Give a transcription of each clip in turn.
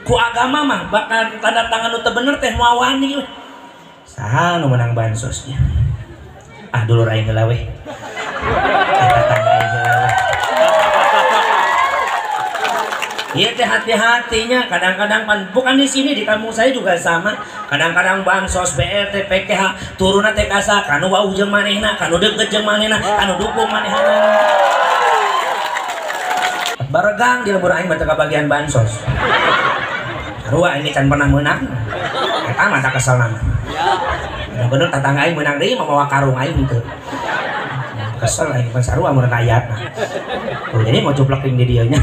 ku agama mah bakal tanda tangan nu teu bener teh moal wani. Saha nu menang bansosnya? Ah dulur aing heula we. Eta tangga aing heula we. Iya teh hati-hatinya, kadang-kadang bukan di sini, di kampung saya juga sama. Kadang-kadang bansos, BRT, PKH turunna teh kasa kanu wau jeung manehna, kanu deukeut jeung manehna, kanu dukung manehna. Baregang di lembur aing baca kabagian bansos. Sarua ini can pernah menang. Eta mah tak kesel nama. Bener tetangga aing menang deui mawa karung aing teu. Kesel aing pan sarua mun ayatna. Oh jadi mau cupleking di dieu nya.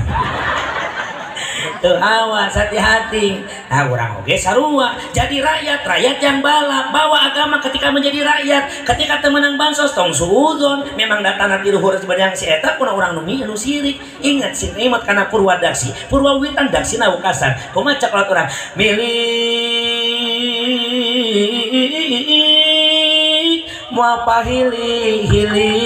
Tuh awas hati-hati. Nah urang oge sarua jadi rakyat yang balap bawa agama ketika menjadi rakyat, ketika teu meunang bansos tong suudzon memang datana ti luhur sebanyak si eta kuna urang nu sirik. Ingat sin imut kana Purwadaksi Purwawitan daksina wukasan kumaha caklat urang milih moal pahili-hili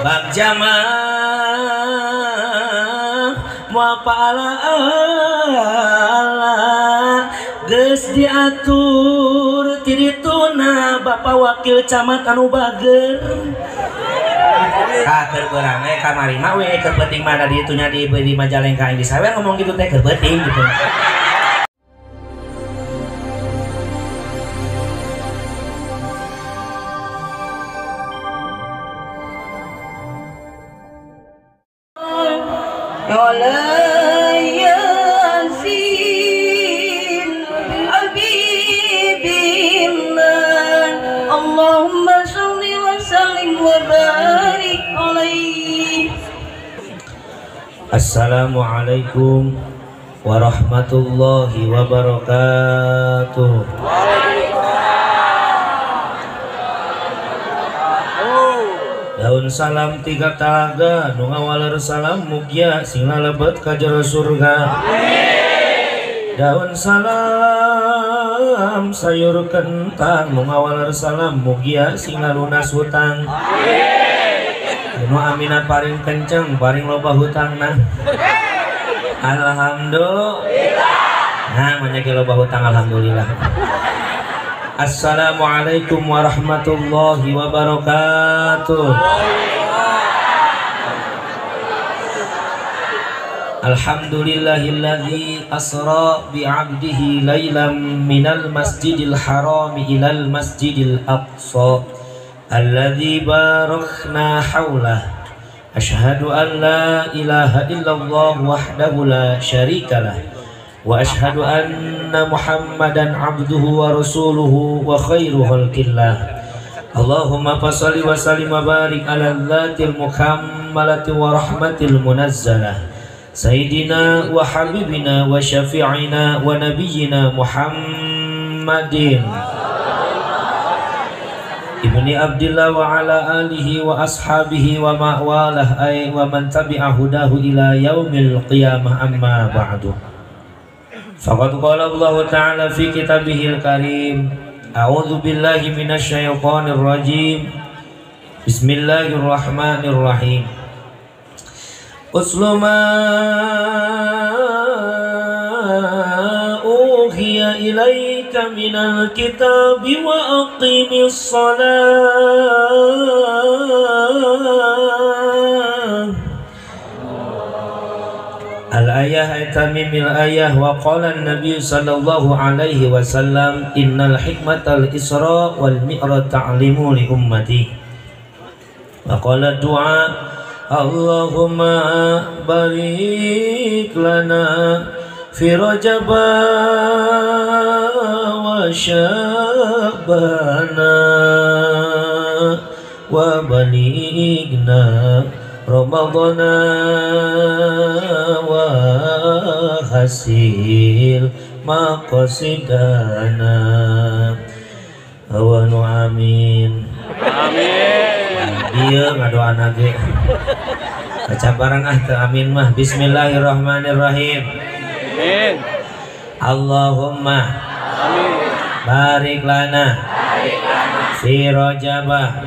bab jamaah moal paala geus diatur ti dituna Bapak Wakil Camat anu bager. Keur beurang kamari mah we keur penting mana di itunya di Majalengka di sawer ngomong gitu teh keur penting gitu. Allahumma sholli wa sallim wa barik alaihi. Assalamualaikum warahmatullahi wabarakatuh. Daun salam tiga talaga nu ngawaler salam mugia sing lalebet ka jero surga. Daun salam sayur kentang nu ngawaler salam mugia sing ngalunas hutang. Nu aminah paring kenceng paring loba hutangna. Alhamdulillah. Nah banyak loba hutang alhamdulillah. Assalamualaikum warahmatullahi wabarakatuh. Alhamdulillahilladzi asra bi'abdihi laylan minal masjidil harami ilal masjidil aqsa alladzi barakna hawlah. Ashhadu an la ilaha illallah wahdahu la syarikalah wa ashhadu anna Muhammadan abduhu wa rasuluhu wa khairu khalqillah. Allahumma fassalli wa sallim wa barik ala dzatil mukammalati wa rahmatil munazzalah Sayyidina wa habibina wa syafi'ina wa nabiyyina Muhammadin ibni Abdillah wa ala alihi wa ashabihi wa ma'walah ay wa man tabi'a hudahu ila yaumil qiyamah amma ba'du. Faqad qala Allah ta'ala fi kitabihil karim a'udzu billahi minasy syaithanir rajim. Bismillahirrahmanirrahim. Uslu ma uhiya ilaika minal kitabi wa aqimis salat. Al-ayah tamimil ayah wa qala an-nabiy sallallahu alaihi wasallam innal hikmatal isra wal mi'raj ta'limu li ummati. Wa qala du'a Allahumma barik lana fi rajaba wa syabana wa balighna ramadana wa hasil maqasidana wa amin. Amin. Dia ngadoan lagi. Baca barang teu amin mah. Bismillahirrahmanirrahim. Amin. Allahumma amin. Barik lana fi rajaba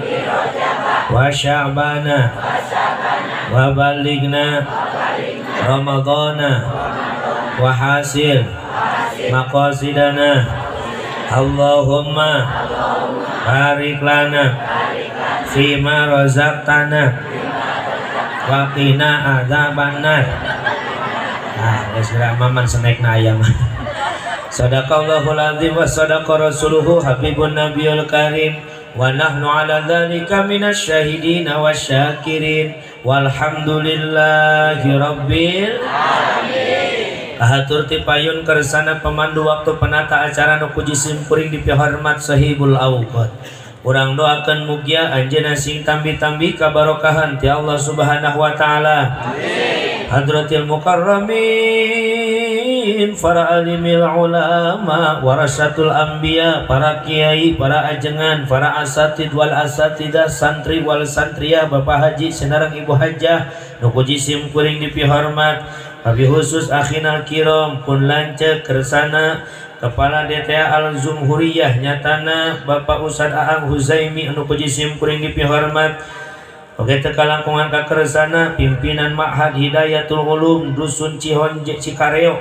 wa sya'bana wa balighna Ramadana wa hasil maqasidana. Allahumma barik lana fima razaqtana wa qina adzabannar. Geus maman snackna aya mah. Sadaqallahul azim wa sadaqa rasuluhu habibun nabiyul karim wa nahnu ala dzalika minasy syahidin wasyakirin walhamdulillahi rabbil alamin. Kahatur ti payun kersana pemandu waktu penata acara nu puji simkuring dipihormat sahibul auqat. Urang doakeun mugia anjeunna sing tambi-tambi kabarokahan ti Allah Subhanahu wa taala. Amin. Hadratil mukarramin, para alimil ulama, warasatul anbiya, para kiai, para ajengan, para asatid wal asatidah, santri wal santriya, Bapak Haji senarang Ibu Hajah nu puji simkuring dipihormat. Abi khusus akhinal kiram pun lanceuk kersana Kepala DTA Al-Zumhuriyah nyatana Bapak Ustad Aang Huzaimi anu puji simkuring dipihormat. Oke teka langkungan kakersana pimpinan Ma'had Hidayatul Ulum Dusun Cihonje Cikareo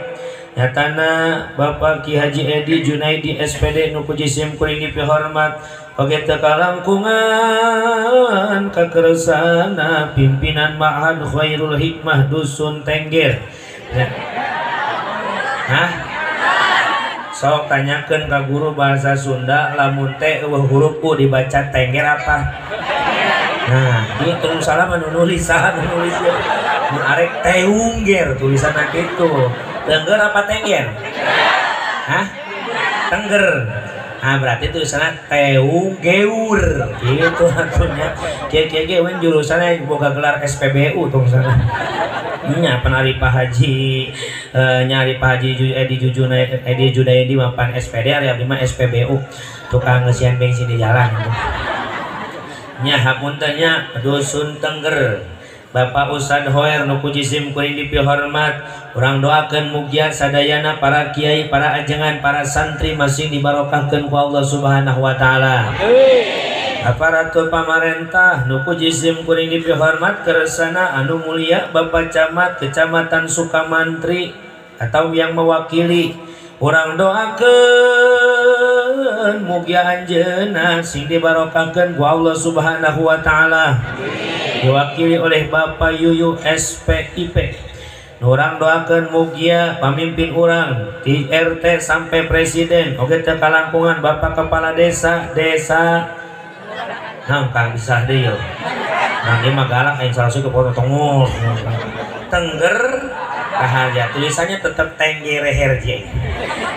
nyatana Bapak Ki Haji Edi Junaidi SPD anu puji simkuring dipihormat. Oke teka langkungan kakersana pimpinan Ma'had Khairul Hikmah Dusun Tengger. Sok tanyakeun ka guru bahasa Sunda lamun teh huruf U dibaca Tengger apa? Nah, ieu tong salah nulis saha nulis ya. Mun arek Teungger tulisanna kitu. Tengger apa Tengger? Hah? Tengger. Ah berarti tulisannya Teunggeur gitu atunya. Kieu-kieu we jurusanna boga gelar SPBU tong sana. Nya penari Pak Haji nyari Pak Haji Edi Junaidi mapan SPD ari abdi mah SPBU tukang ngeusian bensin di jalan. Nya hapunten nya Dusun Tengger Bapak Ustad Hoer nu puji simkuring dipihormat. Urang doakeun mugia sadayana para kiai, para ajengan, para santri masing dibarokahkeun ku Allah Subhanahu wa taala. Aparatur pamarentah nu puji simkuring dipihormat kersana anu mulia Bapak Camat Kecamatan Sukamantri atau yang mewakili. Urang doakeun mugia anjeunna sing dibarokahkeun ku Allah Subhanahu wa taala. Diwakili oleh Bapak Yuyu SPIP. Urang doakeun mugia pamimpin urang di RT sampai presiden. Oke teka langkungan Bapak Kepala Desa nah kang bisa deh yo. Nah dia mah galak aing salah suku foto tongol. Tengger Raharja tulisannya tetap Tengger Herje.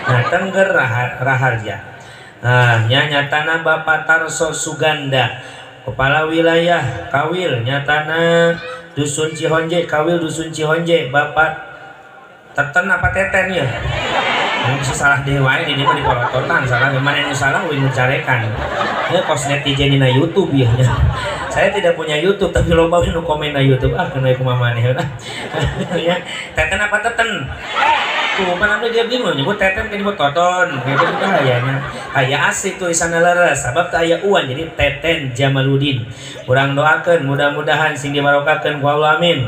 Nah Tengger Raharja. Nah nyatana Bapak Tarso Suganda Kepala Wilayah Kawil nyatana Dusun Cihonje Kawil Dusun Cihonje Bapak Teten apa Teten ya? Yang bisa salah dewa ini mah diporototan salah gimana yang salah uin mencarekan. Ya kos netizen di YouTube ya. Saya tidak punya YouTube tapi loba nu komen di YouTube kena kumaha maneh ya. Teten apa Teten? Tuh mana dia bingung nyebut Teten kan nyebut Toton gitu juga hayana. Aya asik tulisanna leres sabab teu aya uan jadi Teten Jamaludin. Urang doakeun mudah-mudahan sing dibarokahkeun ku Allah amin.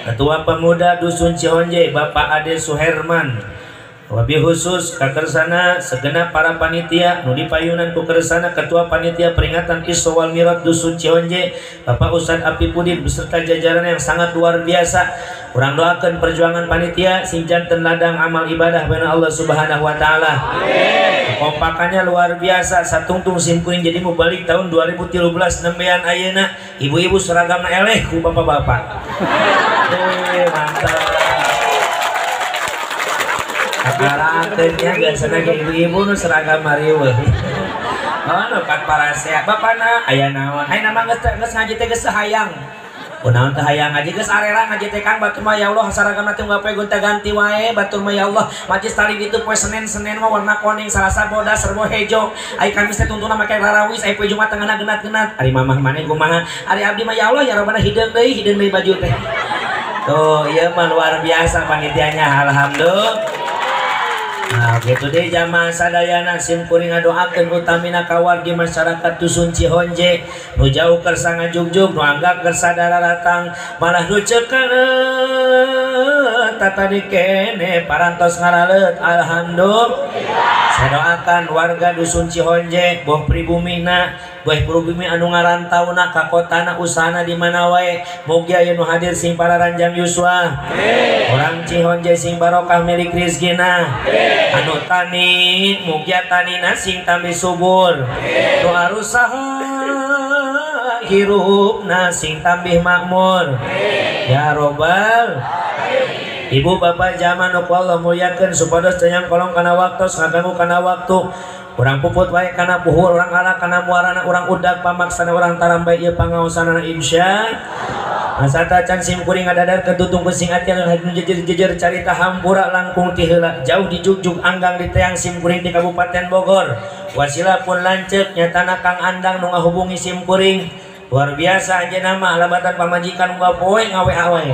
Ketua Pemuda Dusun Cihonje Bapak Ade Suherman. Wabil khusus kakersana segenap para panitia nu dipayunan ku kersana Ketua Panitia Peringatan Isra wal Mi'raj Dusun Cihonje Bapak Ustad Apipudin beserta jajaran yang sangat luar biasa. Urang doakeun perjuangan panitia sing janten ladang amal ibadah beuna Allah Subhanahu wa taala. Kompakannya luar biasa satungtung simkuring jadi mubalik tahun 2013 nembean ayeuna ibu-ibu seragamna eleh ku bapak-bapak. Mantap. Akarakeunnya biasana ge ibu-ibu nu seragam marieuh. Oh, nepat parasea bapana aya naon? Hai nama geus ngaji teh geus hayang. Kunaon teh hayang ngaji geus arera ngaji teh Kang batur mah ya Allah saragamna teh gawe gonta-ganti wae batur mah ya Allah. Majlis tali ditu poe Senin mah warna kuning Salasa boda serbo hejo. Ai Kamis teh tuntuna make rarawis ai poe Jumat tengahna genat-genat. Ari mamah maneh kumaha? Ari abdi mah ya Allah ya Rabbana hideung deui baju teh. Tuh ieu mah luar biasa panitianya alhamdulillah. Nah gitu deh jamaah sadayana simkuring ngadoakeun utamina kawargi masyarakat Dusun Cihonje nu jauh kersa ngajugjug nu angga kersa dararatang malah nu ceukeun tadi kene parantos ngaralet alhamdulillah. Saya doakan warga dusun Cihonje, boh pribumina, boh pribumi anu ngarantauna ka kotana usahana di mana wae. Mugi aya nu hadir sing pararanjang yuswa. Orang Cihonje sing barokah milik rizkina. Anu tani mugi tanina sing tambi subur. Nu arusaha hirupna sing tambih makmur. Ya robbal Ibu bapak zaman Allah muliakan supados tanyang kolong kana waktu ngaganggu kana waktu urang puput wae kana puhur urang ala kana muarana urang udag pamaksana urang tarambai ieu pangaosana insya asata can sim kuring ngadadar ketutung kesing ati anu jejer-jejer carita hampura langkung ti heula jauh di jugjug anggang di teang sim kuring di Kabupaten Bogor wasila pun lanceuk nyatana Kang Andang nu ngahubungi sim kuring luar biasa aja nama alabatan pamajikan gua poe ngawe awe.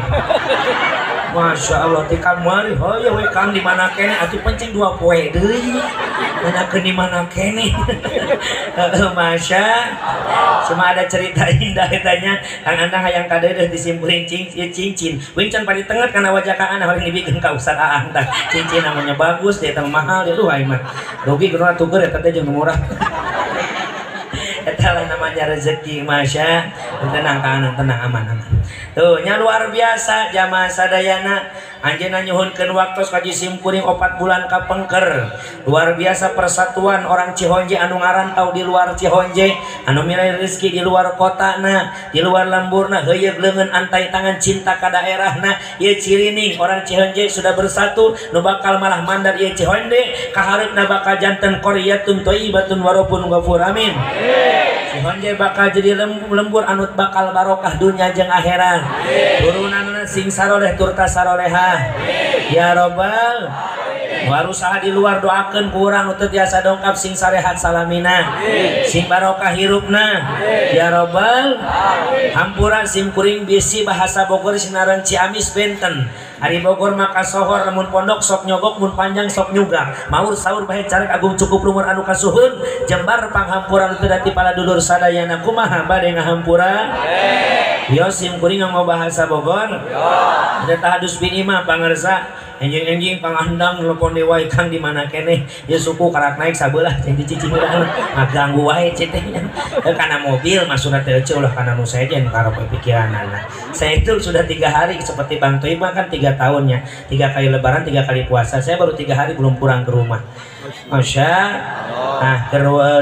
Masya Allah ti kamari hoya we Kang di mana kene atuh pencing 2 poe deui nanyakeun di mana kene. Masya cuma ada cerita indah tanya Kang Andang hayang kadeudeuh disimpuling cincin wingcan padi tenget kana wajah Kang Andang horing dibikeun ka Ustaz Aang tah cincin namanya bagus dia teh mahal dia tuh mah rugi geuna tuker eta teh jeung murah. Etalah namanya rezeki masya tenang kanan tenang aman tuh nya luar biasa jamaah sadayana anjeunna nyuhunkeun waktos kaji simkuring 4 bulan kapengker luar biasa persatuan orang Cihonje anu ngarantau di luar Cihonje anu milih rezeki di luar kotana di luar lemburna heuyeug leungeun antai tangan cinta ka daerahna ieu cirining orang Cihonje sudah bersatu nu bakal malah mandar ieu Cihonje kahareupna bakal janten qaryatun thayyibatun wa rabbun ghafur amin. Cihonje bakal jadi lembur anut bakal barokah dunia jeung akhirat. Turunanna sing saroleh turta saroleha. Ya robbal warusaha di luar doakeun ku urang nu teu tiasa dongkap sing sarehat salamina. Sing barokah hirupna. Ya robbal hampura sim kuring bisi bahasa Bogor sinaran Ciamis benten. Ari Bogor maka sohor lamun pondok sok nyogok mun panjang sok nyugak maur saur bae carek agung cukup lumur anu kasuhun jembar panghampuran teu dati pala dulur sadayana kumaha bade ngahampura yo sim kuring ngomong bahasa Bogor ada tahadus bin imam pangarsa enjing-enjing pangandang telepon dewa Kang di mana kene ya suku karak naik sabelah jadi cicing urang ngaganggu wae cetehnya kana mobil masuna teu eueuh ulah kana nu sejen karep pikiranana saya itu sudah 3 hari seperti Bang Toiba kan 3 tahunnya 3 kali lebaran 3 kali puasa saya baru 3 hari belum pulang ke rumah Masya nah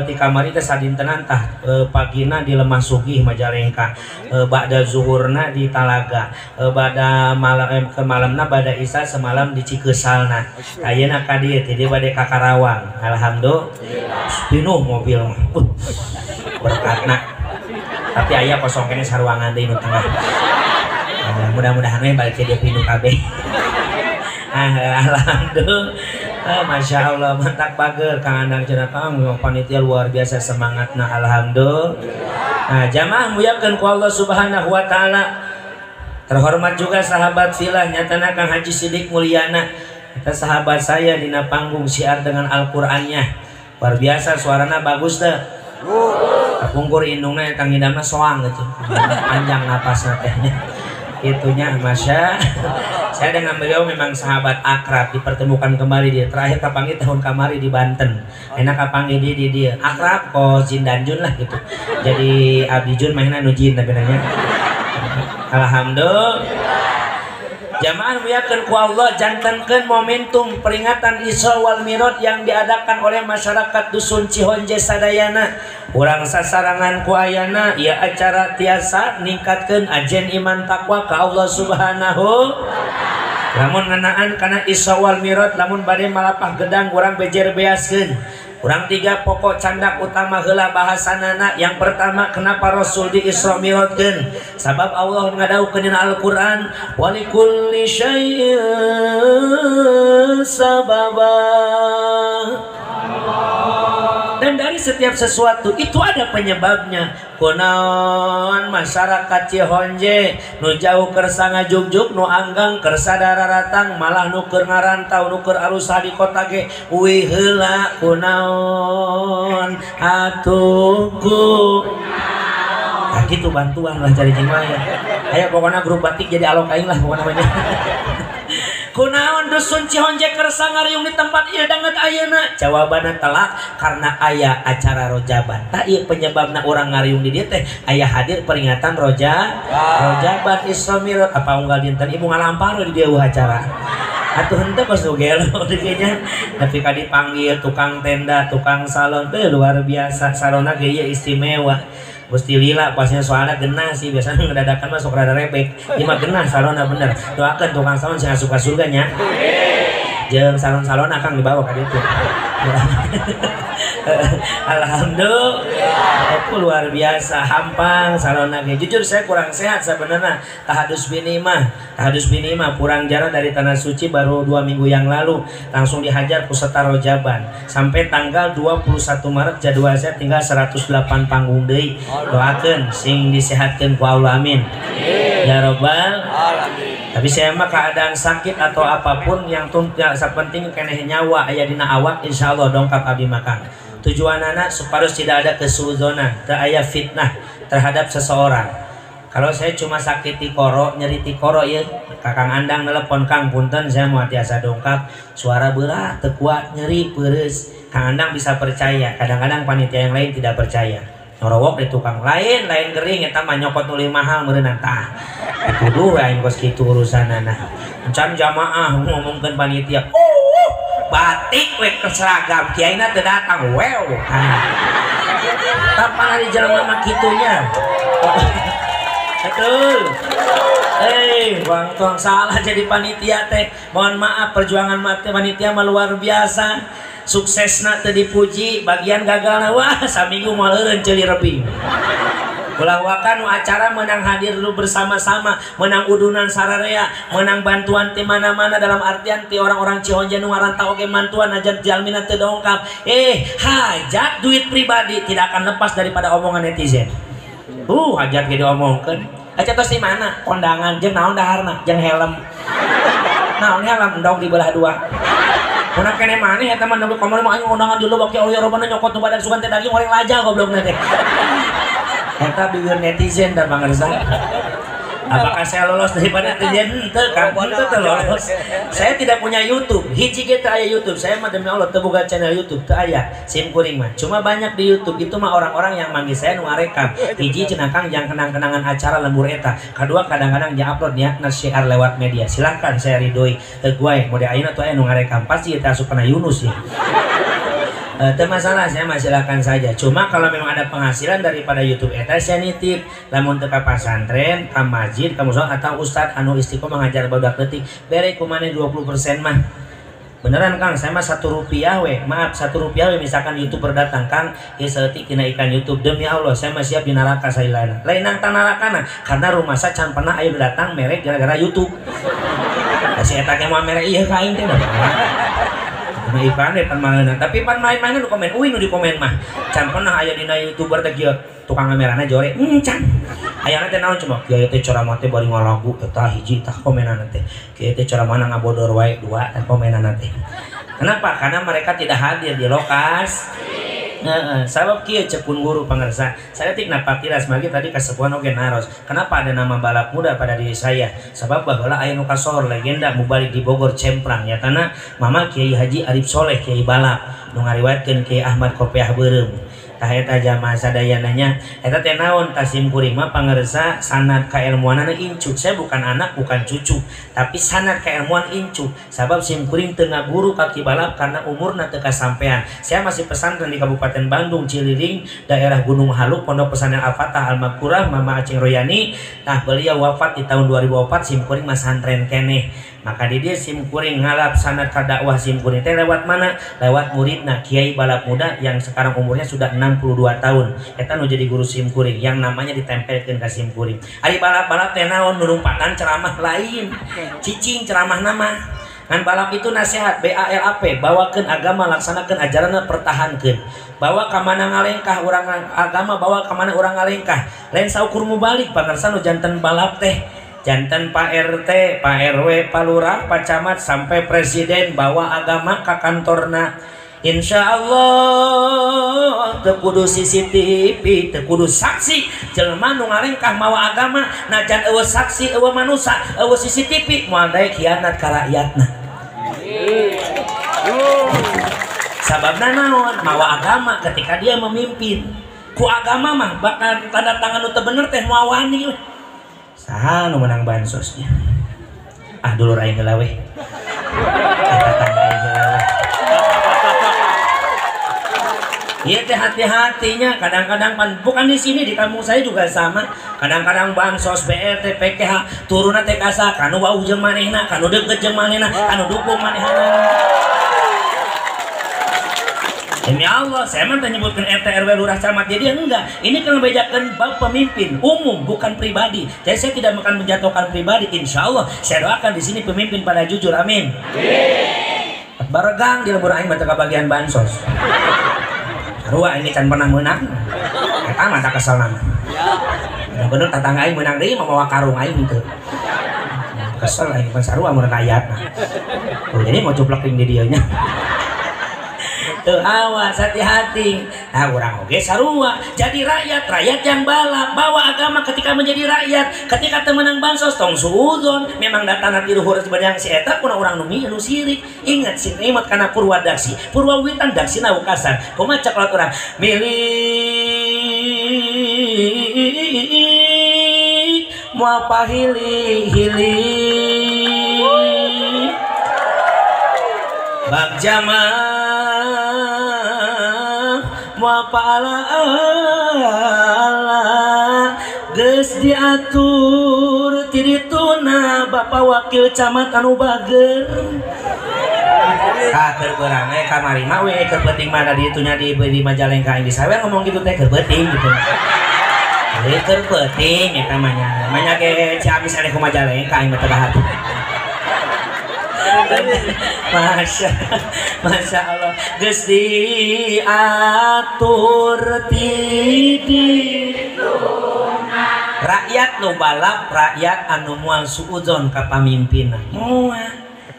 di kamar itu sadintenan tah pagina di Lemah Sugih Majalengka ba'da zuhurna di Talaga ba'da malam ke malamna ba'da isya semalam di Cikesalna ayeuna ka dieu teh dia bade ka Karawang alhamdulillah pinuh mobil berkatna tapi aya kosong kene saruangan deui nu tengah mudah-mudahan we balik dia pinuh kabeh alhamdulillah. Masya Allah mantap bager Kang Andang cenah Kang panitia luar biasa semangatna alhamdulillah. Nah jamaah muyakeun ku Allah Subhanahu wa taala. Terhormat juga sahabat filah nyatana Kang Haji Sidik Mulyana eta sahabat saya dina panggung syiar dengan Al-Qur'annya. Luar biasa suarana bagus teh. Kapungkur indungna eta ngidamna soang gitu. Panjang napasna tehnya. Itunya Masya saya dengan beliau memang sahabat akrab dipertemukan kembali dia terakhir kapangi tahun kamari di Banten enak kapangi di dia akrab kok Jin dan Jun lah gitu jadi Abdi Jun mainan nu Jin tapi nanya alhamdulillah jamaah muyakeun ku Allah jantankeun momentum peringatan Isra wal Mi'raj yang diadakan oleh masyarakat dusun Cihonje sadayana urang sasarangan ku ayana ieu acara tiasa ningkatkeun ajen iman takwa ka Allah Subhanahu lamun ngenaan kana Isra wal Mi'raj lamun bade malapah gedang urang bejer beaskeun urang 3 pokok candak utama heula bahasanana yang pertama kenapa Rasul di Isra Mi'rajkeun sabab Allah ngadawukeun dina Al-Qur'an walikulli syai'in sababa dan dari setiap sesuatu itu ada penyebabnya kunaon masyarakat Cihonje nu jauh kersa ngajugjug nu anggang kersa dararatang malah nu keur ngarantau nu keur arusaha di kota ge uwi heula kunaon atuku nah gitu bantuan lah cari jeung ya aya pokona grup batik jadi alok aing lah pokona namanya kunaon dusun Cihonje kersa ngariung di tempat ieu danget ayeuna? Jawabanna telak karena aya acara rojaban. Tah ieu penyebabna urang ngariung di dieu teh aya hadir peringatan rojaban Islamir apa unggal dinten ibu ngalampar di dieu acara. Atuh henteu pas gelo dieu nya tapi ka dipanggil tukang tenda, tukang salon teh luar biasa salonna ge ieu istimewa. Gusti lila pasnya soalnya genah sih biasanya ngedadakan masuk rada rebek. Ieu mah genah salonna bener. Doakeun tukang salon sing suka surganya. Jeung salon-salon akan dibawa ka ditu. Alhamdulillah, aku luar biasa hampang salon lagi. Jujur saya kurang sehat sebenarnya. Tahadus bini mah kurang jarang dari tanah suci baru 2 minggu yang lalu langsung dihajar peserta rojaban sampai tanggal 21 Maret jadwal saya tinggal 108 panggung deui. Doakeun sing disehatkeun ku Allah amin. Ya Rabbal alamin. Tapi saya mah keadaan sakit atau apapun yang sepenting keneh nyawa aya dina awak insyaallah dongkap abdi makan. Tujuan anak supaya tidak ada kesuuzonan, tidak ada fitnah terhadap seseorang. Kalau saya cuma sakit tikoro, nyeri tikoro ya, Kakang Andang telepon Kang punten saya mau tiasa dongkap, suara berat, tekuat, nyeri, peres. Kang Andang bisa percaya, kadang-kadang panitia yang lain tidak percaya. Norowok di tukang lain gering eta mah nyokot nuli mahal meureunna tah. Dituduh aing kos kitu urusanana. Encan jamaah ngomongkeun panitia. Oh, batik we keseragam kiaina teu datang. Wow. Tapan ari jelema mah kitunya. Betul. Bang tuang salah jadi panitia teh. Mohon maaf perjuangan mati panitia mah luar biasa. Suksesna teu dipuji, bagian gagalna wah saminggu maleureun ceuli rebing. Ulah wakan acara menang hadir dulu bersama-sama, menang udunan sararea, menang bantuan ti mana-mana dalam artian ti orang-orang Cihonje nu ngarantau oge mantuan ajan jalmina teu dongkap. Hajat duit pribadi tidak akan lepas daripada omongan netizen. Hajat ge diomongkeun. Hajat tos di mana? Kondangan jeung naon daharna? Jeung helm. Naon helm endog di belah dua. Kuna kene maneh eta mah nepi kamari mah aing undangan dulu baki Allah robana nyokot nu badak sugan teh daging goreng laja goblokna teh. Eta bieur netizen da pangarsa. Apakah saya lolos daripada netizen? Teu kan, teu lolos. Saya tidak punya YouTube. Hiji ge teu aya YouTube. Saya mah demi Allah teu boga channel YouTube, teu aya. Sim kuring mah. Cuma banyak di YouTube itu mah orang-orang yang manggil saya nu ngarekam. Hiji cenah Kang yang kenang-kenangan acara lembur eta. Kadua kadang-kadang dia upload nya nge-share lewat media. Silakan saya ridhoi. Guai mode ayeuna tuh aya nu ngarekam. Pasti eta asupna Yunus ya. Itu masalah saya silakan saja. Cuma kalau memang ada penghasilan daripada YouTube eta saya nitip lamun teu ka pasantren, ka masjid, ka musola atau ustad anu istiqomah ngajar badak leutik bere kumaneh 20% mah. Beneran Kang, saya mah Rp1 we. Maaf Rp1 we misalkan YouTuber datang Kang, ieu saeutik tina iklan YouTube demi Allah saya mah siap di neraka sailana. Lain nang tanarakana karena rumah saya can pernah aya datang merek gara-gara YouTube. Si eta ge mah merek ieu ka aing teh. Nah iklan deh pan mangeuna tapi pan main-mainan nu komen uing nu di komen mah can pernah aya dina YouTuber teh kieu tukang kamerana jore can ayana teh naon coba kieu teh ceramah teh bari ngalagu eta hiji tah komenana teh kieu teh ceramah ngabodor wae dua tah komenana teh. Kenapa? Karena mereka tidak hadir di lokasi. Sabab kieu cepun guru pangarsa saya tik napatira semagi tadi kasepuan oge naros kenapa ada nama balap muda pada diri saya sabab baheula aya nu kasor legenda mubalik di Bogor cemplang nyatana mama Kiai Haji Arif Soleh Kiai balap nu ngariwayatkeun Kiai Ahmad Kopiah Beureum tah eta jamaah sadayananya eta teh naon tasim kuring mah pangarsa sanad kailmuanana incu saya bukan anak bukan cucu tapi sanad kailmuan incu sabab sim kuring teu ngaguru kaki balap karena umurna teu kasampean saya masih pesantren di Kabupaten Bandung Ciliring daerah Gunung Haluk Pondok Pesantren Al-Fatah Al-Maghfurah Mama Aceh Royani nah beliau wafat di tahun 2004 sim kuring mah santren keneh maka di dia sim kuring ngalap sanad ka dakwah sim kuring teh lewat mana lewat muridna Kiai balap muda yang sekarang umurnya sudah 62 tahun eta nu jadi guru sim kuring yang namanya ditempelkeun ka sim kuring ari balap-balap teh naon nurumpatan ceramah lain cicing ceramah nama ngan balap itu nasihat BALAP bawakeun agama laksanakeun ajaranna pertahankeun bawa ka mana ngalengkah urang agama bawa ka mana urang ngalengkah lain saukur mubalik pangarsa nu janten balap teh jantan Pak RT, Pak RW, Pak Lurah, Pak Camat sampai Presiden bawa agama ke kantorna Insya Allah teu kudu CCTV, teu kudu saksi. Jelema nu ngalengkah mawa agama najan eueuh saksi, eueuh manusia, eueuh CCTV moal daek khianat ka rakyatna. Sababna naon? Mawa agama ketika dia memimpin. Ku agama mah bakal tanda tangan nu teu bener teh moal wani. Saha nu menang bansosnya? Ah dulur aing heula we. Iya teh hati-hatinya, kadang-kadang bukan di sini, di kampung saya juga sama. Kadang-kadang bansos, BRT, PKH turunna teh kasa kanu wau jeung manehna, kanu deukeut jeung manehna, kanu dukung manehna. Demi Allah, saya mah menyebutkan RT RW lurah camat jadi enggak. Ini kan membedakan bab pemimpin umum bukan pribadi. Jadi saya tidak akan menjatuhkan pribadi. Insya Allah saya doakan di sini pemimpin pada jujur, amin. Baregang di lembur aing mata bagian bansos. Sarua ini can pernah menang. Eta mah tak kesel nama. Bener tetangga aing menang deui membawa karung aing teu. Kesel aing pan sarua mun ayatna. Jadi mau cuplokin di dieu nya. Tuh awas hati-hati. Nah orang oge sarua jadi rakyat yang balap bawa agama ketika menjadi rakyat. Ketika temenang bansos tong suudzon memang datang di luhur sebanyak si eta kuna urang nu sirik. Ingat si imut kana purwadaksi purwawitan daksina wukasan kumaha caklat urang milih moal pahili-hili bab jamaah moal paala geus diatur ti dituna Bapak Wakil Camat anu bager. Keur beurang kamari mah we keur penting mana ditu nya di Majalengka di sawer ngomong gitu teh keur penting gitu. Keur penting eta mah nya. Manya ge Ciamis ane ku Majalengka aing teu hati. Masya Allah geus diatur rakyat nu balap rakyat anu moal suudzon ka pamimpinna moal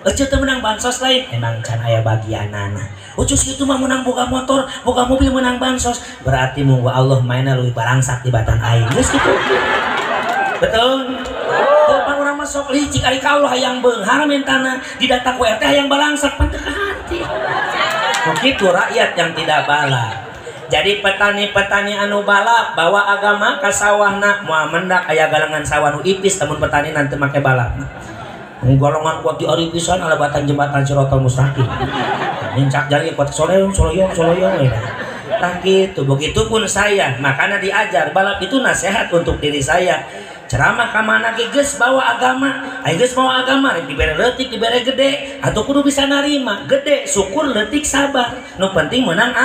ece teu menang bansos lain emang can aya bagianana ucus kitu mah menang boga motor boga mobil menang bansos berarti munggu Allah mainna leuwih barangsak di batan aing geus kitu betul. Orang masuk licik ari ka Allah hayang beunghar mintana didata ku RT hayang balangsak pan teu ka hati. Begitu rakyat yang tidak balap. Jadi petani-petani anu balap bawa agama ka sawahna moal mendak aya galangan sawah nu ipis lamun petani nanti make balap. Golongan kuat di ari pisan alabatan jembatan Siratal Mustaqim. Nincak jali kuat soleong tah gitu. Begitupun saya, makanya diajar balap itu nasihat untuk diri saya. Ceramah ka mana ge geus bawa agama, aya geus bawa agama dibere leutik dibere gede atuh kudu bisa narima gede syukur leutik sabar nu penting menang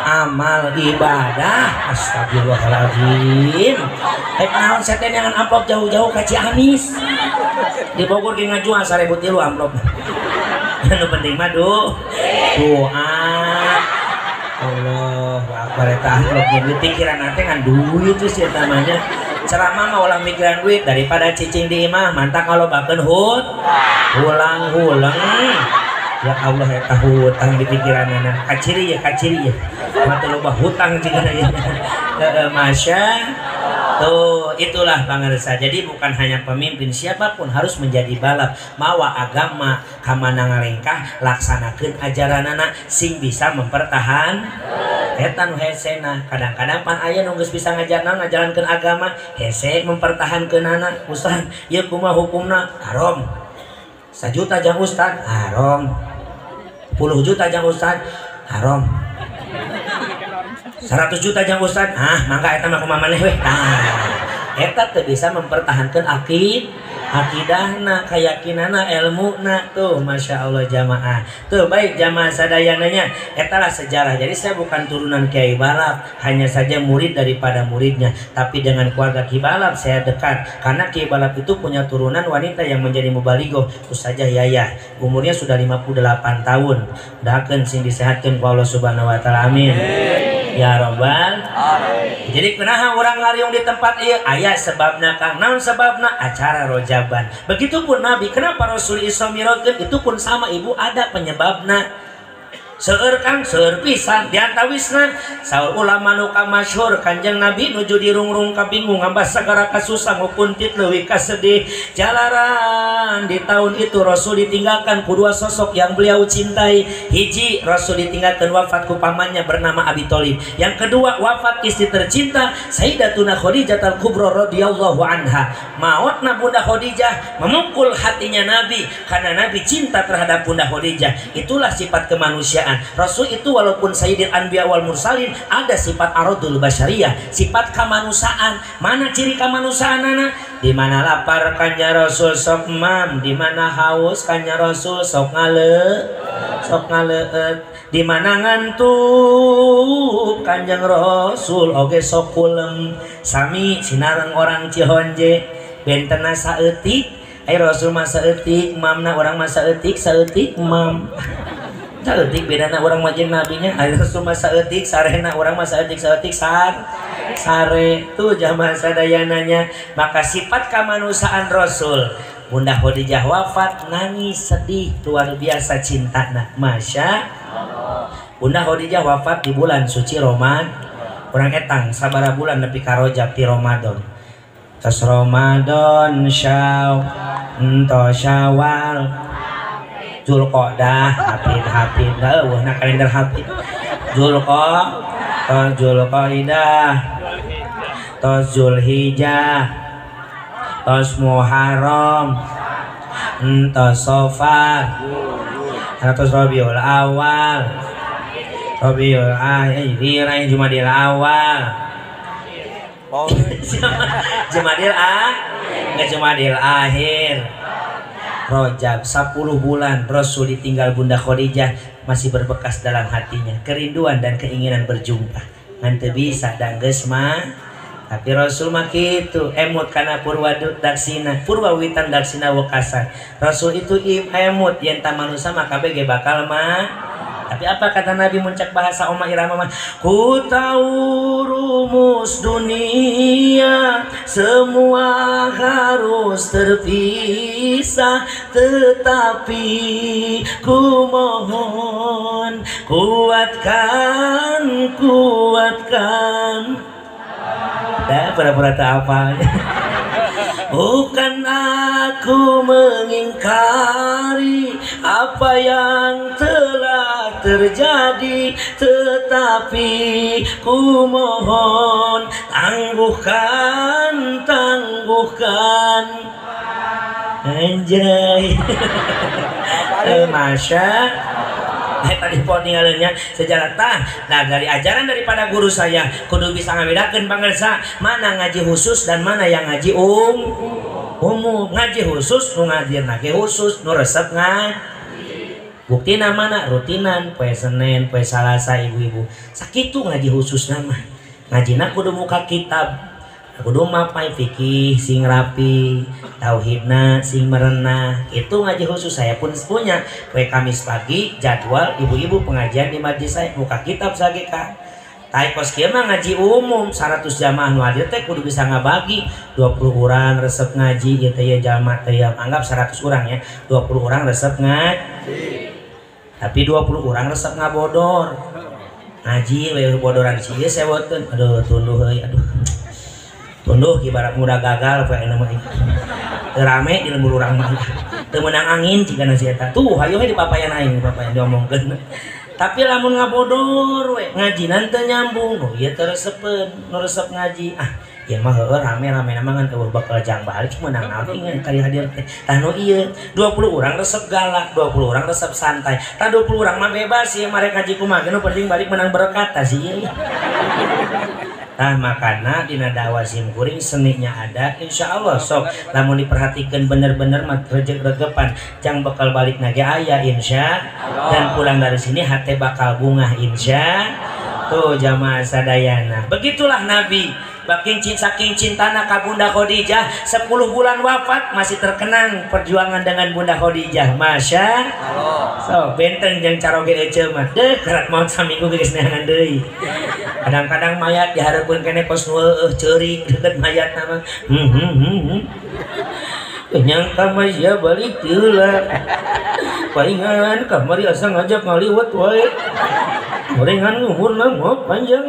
amal ibadah. Astagfirullahaladzim rek naon saya teh jangan amplop jauh-jauh ka Ciamis di Bogor ge ngajuan 1.003 amplop nu penting mah doa Allah akbar eta amplop ge pikiran teh ngan duit sih namanya. Ceramah mah ulah mikiran duit daripada cicing di imah mantap kalau bakeun hulang ya Allah eta hutang di pikiranna kaciri ya mah teu loba hutang cenah ya. Masya tuh itulah pangarsa. Jadi bukan hanya pemimpin, siapapun harus menjadi balap mawa agama ka mana ngalengkah laksanakeun ajaranana sing bisa mempertahan eta nu hesena. Kadang-kadang pan aya nu geus bisa ngajarankeun agama hese mempertahankeunana. Ustaz ieu kumaha hukumna? Haram. 1 juta jang ustaz haram. 10 juta jang ustaz haram. 100 juta jang ustaz mangga eta mah kumaha maneh we. Eta teu bisa mempertahankan akidahna, keyakinanna, ilmuna tuh. Masya Allah jamaah tuh. Baik jamaah sadayananya, etalah sejarah. Jadi saya bukan turunan Kiai Balap, hanya saja murid daripada muridnya. Tapi dengan keluarga Kiai Balap saya dekat, karena Kiai Balap itu punya turunan wanita yang menjadi mubalighah, Ustazah Yayah, umurnya sudah 58 tahun. Dahakeun sing disehatkeun ku Allah Subhanahu wa taala, amin ya robbal. Jadi kunaha urang ngariung di tempat ieu aya sebabna Kang. Naon sebabna? Acara rojaban. Begitupun Nabi, kenapa Rasul Isra Mi'rajkeun itu pun sama ibu ada penyebabna. seueur Kang seueur pisan diantawisna saur ulama nu masyhur Kanjeng Nabi nuju dirungrung kabingung ngambah sagara kasusah maupun tit leuwih kasedih jalaran di tahun itu Rasul ditinggalkan ku dua sosok yang beliau cintai. Hiji Rasul ditinggalkan wafat ku pamannya bernama Abi Thalib, yang kedua wafat istri tercinta Sayyidatuna Khadijah al-Kubra radhiyallahu anha. Mautna Bunda Khadijah memukul hatinya Nabi karena Nabi cinta terhadap Bunda Khadijah. Itulah sifat kemanusiaan Rasul itu, walaupun Sayyidil Anbiya wal Mursalin ada sifat aradul basyariyah, sifat kemanusiaan. Mana ciri kemanusiaan anak? Di mana lapar kanya Rasul sok mam, di mana haus kanya Rasul sok ngaleut, di mana ngantuk Kanjeng Rasul oge sok kulem. Sami sinareng orang Cihonje bentena saeutik, ai Rasul mah saeutik, mamna orang mah saeutik mam. Saeutik bedana orang mah jeung nabinya, ai Rasul mah saeutik, sarena orang mah saeutik sare. Tuh jamaah sadayananya, maka sifat kemanusiaan Rasul. Bunda Khadijah wafat nangis sedih luar biasa cintana. Masya Allah. Bunda Khadijah wafat di bulan suci Ramadan. Urang etang sabaraha bulan nepi ka Rajab ti Ramadan. Tos Ramadan Syawal Zulqa'dah hafid nah kalender hafid Zulqa'dah tos Zulhijjah tos Muharram tos Safar tos Rabiul Awal Rabiul Akhir Jumadil Awal Jumadil Akhir Rajab. 10 bulan Rasul ditinggal Bunda Khadijah masih berbekas dalam hatinya kerinduan dan keinginan berjumpa. Ngan teu bisa danggeus mah, tapi Rasul mah kitu emut kana Purwawitan daksina wekasan. Rasul itu emut yen ta manusia mah kabeh ge bakal mah. Tapi apa kata Nabi muncak bahasa Oma Irama mah? Ku tahu rumus dunia semua harus terpisah, tetapi ku mohon kuatkan. Dah pura-pura tak apa. Bukan aku mengingkari apa yang telah terjadi, tetapi ku mohon tangguhkan anjay. Masya tadi pohon tinggalannya sejarah tah. Nah dari ajaran daripada guru saya kudu bisa ngabedakeun pangersa mana ngaji khusus dan mana yang ngaji umum. Ngaji khusus nu ngajieuna ge khusus, nu resep ngaji. Buktina mana rutinan poe Senin poe Salasa ibu-ibu sakitu ngaji khusus nama. Ngajina kudu muka kitab, kudu mapai fikih sing rapi, tauhidna sing merenah. Itu ngaji khusus saya pun punya. Poe Kamis pagi jadwal ibu-ibu pengajian di majlis saya muka kitab sageka. Tai kos kieu mah ngaji umum 100 jamaah nu hadir teh kudu bisa ngabagi 20 orang resep ngaji ieu teh jamaah teh anggap 100 orang ya. 20 orang resep ngaji. Tapi 20 orang resep ngabodor. Ngaji we bodoran sieun seweteun. Aduh tunduh euy aduh. Tunduh ibarat muda gagal poe nama ieu. Teu rame di lembur urang mah. Teu meunang angin jigana si eta. Tuh hayu we di papayan aing papayan diomongkeun. Tapi lamun ngabodor we ngajinan teu nyambung. Oh ieu teu resepeun, nu resep ngaji. Ah, ieu mah heueuh rame-rame na mah ngan bakal jang balik meunang naon ngan kali hadir teh. Tah nu ieu 20 urang resep galak, 20 urang resep santai. Tah 20 urang mah bebas ieu mare ngaji kumaha nu penting balik menang berkat tah si ieu. Nah makana dina dakwah sim kuring seninya ada insya Allah sok lamun diperhatikan bener-bener mah regepan jang bakal balik nage aya insya dan pulang dari sini hati bakal bunga insya. Tuh jamaah sadayana begitulah Nabi saking cintana ka Bunda Khadijah 10 bulan wafat masih terkenang perjuangan dengan Bunda Khadijah. Masya Allah. So benteng jeung caroge ece mah deh kerat maut saminggu geus neangan deui. Kadang-kadang mayat dihareupeun kene kos nu ceurik deukeut mayat mah. Nyangka mah ya balik heula. palingan kamari asa ngajak ngaliwat wae gorengan umurna mau panjang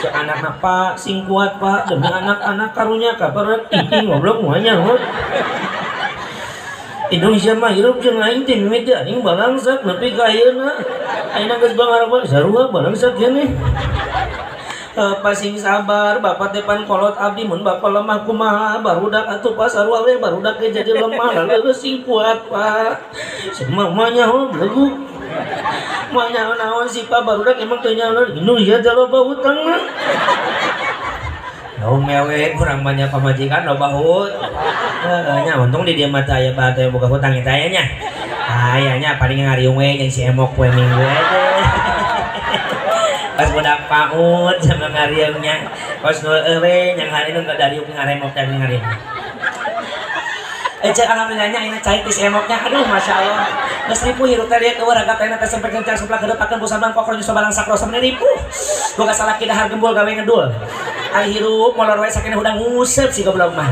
cek anak pak sing kuat pak demi anak-anak karunya kabar tinggi ngobrol muanya Indonesia mah hirup jeung aing teh mimiti aing balangsak nepi ka ayeuna ayeuna geus bangarep sarua balangsak keneh pasing sabar bapak depan kolot abdi mun bapak lemah kumaha barudak atuh pas sarua we barudak ge jadi lemah lalu sing kuat pak semamanya legu manya naon sih pak barudak emang teu nyaeur Indonesia teh loba hutangna mewe kurang banyak pamajikan loba hut nya untung di dieu mah teh aya bae boga hutang eta aya nya ayanya paling ngariung we jeung si emok poe minggu pas budak paut sama ngariungnya pas nu eueuh yang hari nu kadariuk ngaremok teh ngariung cek alhamdulillahnya ini cai tis emoknya aduh masya Allah geus ripuh hirup teh lieu eueuh raga teh teh sampai kencang sebelah kedepakeun busan bangkok rojo sabalang sakro samene ripuh boga salah kidahar gembul gawe ngedul ari hirup molor wae sakeneh udang nguseup si goblok mah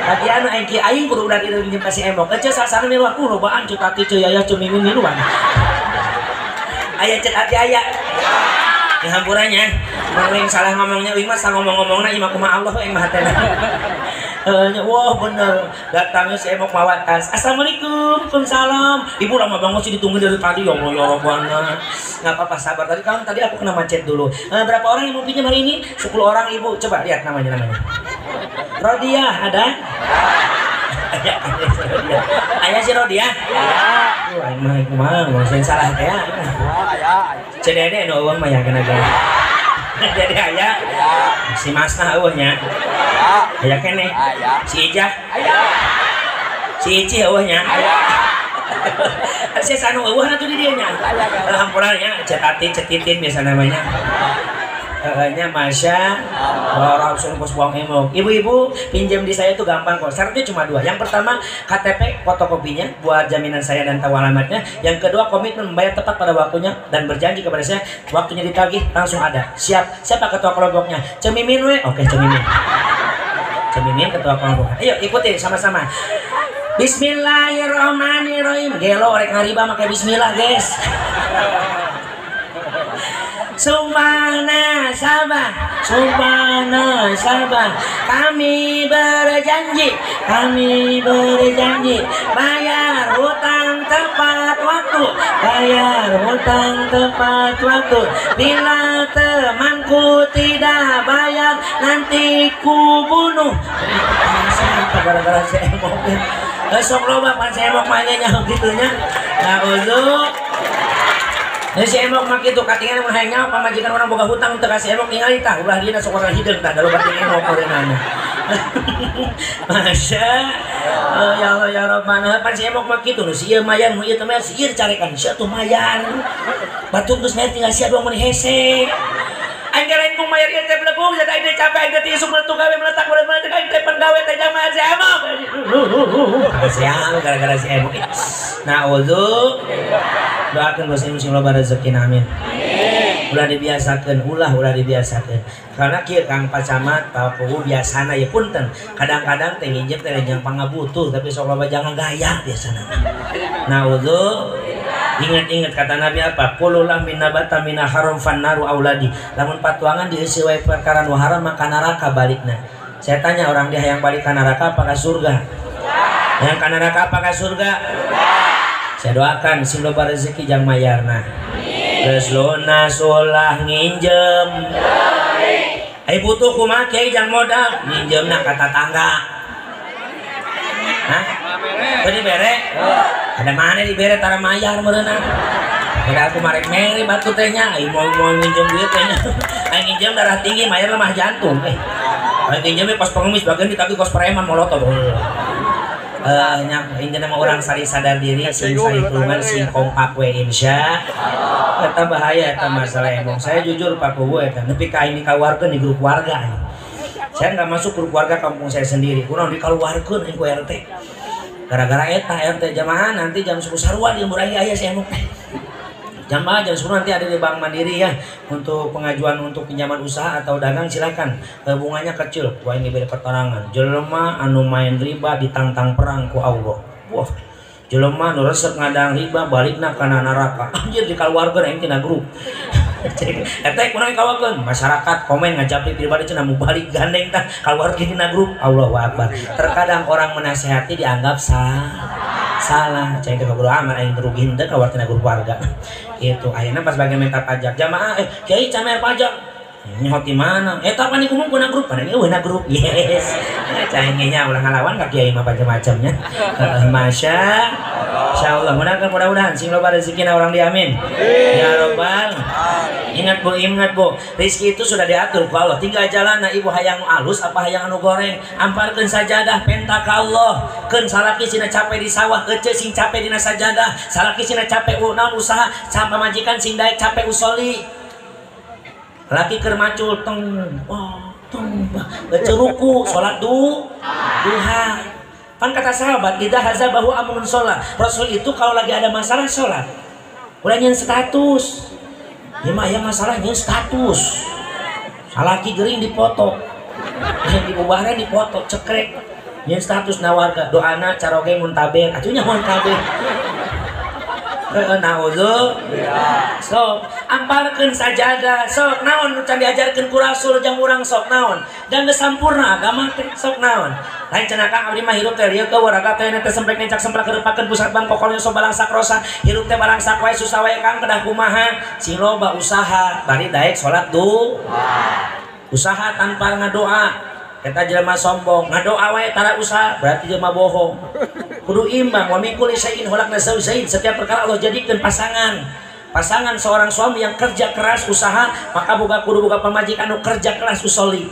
hati-anu aing ki aing kudu udah ieu nyeum ka si emok cek sasana milu aku lobaan ceu tati ceu yayah ceu mimin miluan aya cek hati aya yang hampurannya mangling salah ngomongnya uing mah ngomong-ngomongna ieu mah kumaha Allah aing mah hatena wah bener datangnya si emok mawa tas assalamualaikum waalaikumsalam ibu lama banget sih ditunggu dari tadi ya Allah ya Rabbana nggak apa-apa sabar tadi aku kena macet dulu berapa orang yang mau pinjam hari ini 10 orang ibu coba lihat namanya Rodia ada ayah si Rodia wah ini mah ngomongin salah ya cedede no uang mah yang kena jadi ayah si Masna eueuhnya aya keneh si Ijah si Ici eueuhnya si sanu eueuh atuh di dieu nya alhamdulillah cetati cetitin biasa namanya nya Masya orang langsung pos buang emok ibu-ibu pinjam di saya itu gampang kok syaratnya cuma 2 yang pertama KTP fotokopinya buat jaminan saya dan tahu alamatnya yang kedua komitmen membayar tepat pada waktunya dan berjanji kepada saya waktunya ditagih langsung ada siapa ketua kelompoknya Cemimin we oke Cemimin ketua kelompok ayo ikuti sama-sama Bismillahirrahmanirrahim gelo rek ngariba make bismillah guys Subhana sabah kami berjanji bayar hutang tepat waktu bila temanku tidak bayar nanti ku bunuh gara-gara si emok sok loba pan si emok mainnya gitunya si emok mak itu katingan mun hayang nyawa pamajikan orang boga hutang teu kasih emok ningali tah ulah dieuna sok orang hideung tah dalu batin emok oreunana Masya ya Allah ya Rabbana pan si emok mak kitu nu si ieu mayan mu ieu teh si ieu carekan si atuh mayan batur geus mayar tinggal sia doang mun hese aing karain ku mayar ieu teh blegung jadi aing capek aing teh isuk meletuk gawe meletak meletak aing teh penggawe teh jamaah si emok siang gara-gara si emok nah wudu doakan bos sing loba rezeki amin ulah dibiasakeun karena kieu Kang Pacamat Pak Pugu biasana ya punten kadang-kadang teh nginjem teh yang pangabutuh tapi sok loba jangan gaya biasana nah wudu ingat-ingat kata Nabi apa qululah min nabata min haram fannaru auladi lamun patuangan dieusi wae perkara nu haram maka neraka balikna saya tanya orang dia yang balik ke neraka apakah surga yang ke neraka apakah surga saya doakan sing loba rezeki jang mayarna geus lunas ulah nginjem ai butuh kumaha kiai jang modal nginjemna ka tetangga hah teu dibere ada mana dibere tara mayar meureunna udah aku marek mere batu teh nya ai mau nginjem duit teh nya ai nginjem darah tinggi mayar lemah jantung ai nginjem pas pengemis bagian ditagih kos preman molotov ini nama orang sari sadar diri sing sarikuman sing kompak we insya eta bahaya eta masalah emong saya jujur Pak Pugu eta nepi ka ini kaluarkeun di grup warga saya nggak masuk grup warga kampung saya sendiri kunaon dikaluarkeun ku RT gara-gara eta RT jamaah nanti jam 10 sarua di murahi aya si emong jamaah jam 10 nanti ada di Bank Mandiri ya untuk pengajuan untuk pinjaman usaha atau dagang silakan bunganya kecil wah ini beda keterangan jelema anu main riba ditantang perang ku Allah wah jelema nu resep ngadang riba balikna kana neraka. Anjir dikaluarkeun aing tina grup. Eta kunaon kawakeun masyarakat komen ngajapri pribadi cenah mau balik gandeng tah kaluarkeun tina grup. Allahu Akbar. Terkadang orang menasehati dianggap salah. Cai teh kaburu aman aing rugi henteu kaluar tina grup warga. Itu ayeuna pas bagian minta pajak jamaah kiai camer pajak. Nyot di mana? Eta apa nih kumung kuna grup? Pada ini wena grup. Yes. Cahingnya ulah ngalawan kaki kiai mah macam-macamnya. Masya Allah. Mudah-mudahan sing loba rezekina orang diamin. Ya Rabbal. Ingat bu, rezeki itu sudah diatur ku Allah. Tinggal jalan ibu hayang alus apa hayang anu goreng. Amparkeun sajadah penta ka Allah. Keun salaki sina capek di sawah, ece sing capek dina sajadah. Salaki sina capek naon usaha, sampai majikan sing daek capek usoli. Laki keur macul tong baca ruku salat duha. Kan kata sahabat idza hazabahu amrun sholat. Rasul itu kalau lagi ada masalah sholat ulah nyeun status. Ieu mah aya masalah nyeun status. Salaki geuring dipoto. Yang diubahna dipoto cekrek. Nyeun status na warga doana caroge muntabeh atunya muntabeh. Nauzu sok amparkeun sajadah sok naon nu can diajarkeun ku Rasul jang urang sok naon dan geus sampurna agama teh sok naon lain cenah Kang abdi mah hirup teh lieu teu waraga teh teh semprek nencak semplak keurepakeun pusat bang pokoknya sok balang sakrosa hirup teh barang sak wae susah wae Kang kedah kumaha sing loba usaha bari daek salat usaha tanpa ngadoa eta jelema sombong ngadoa wae tara usaha berarti jelema bohong. Kudu imbang wa min kulli syai'in khalaqna zawjayn. Setiap perkara Allah jadikan pasangan seorang suami yang kerja keras usaha maka kudu boga pamajikan anu kerja keras usoli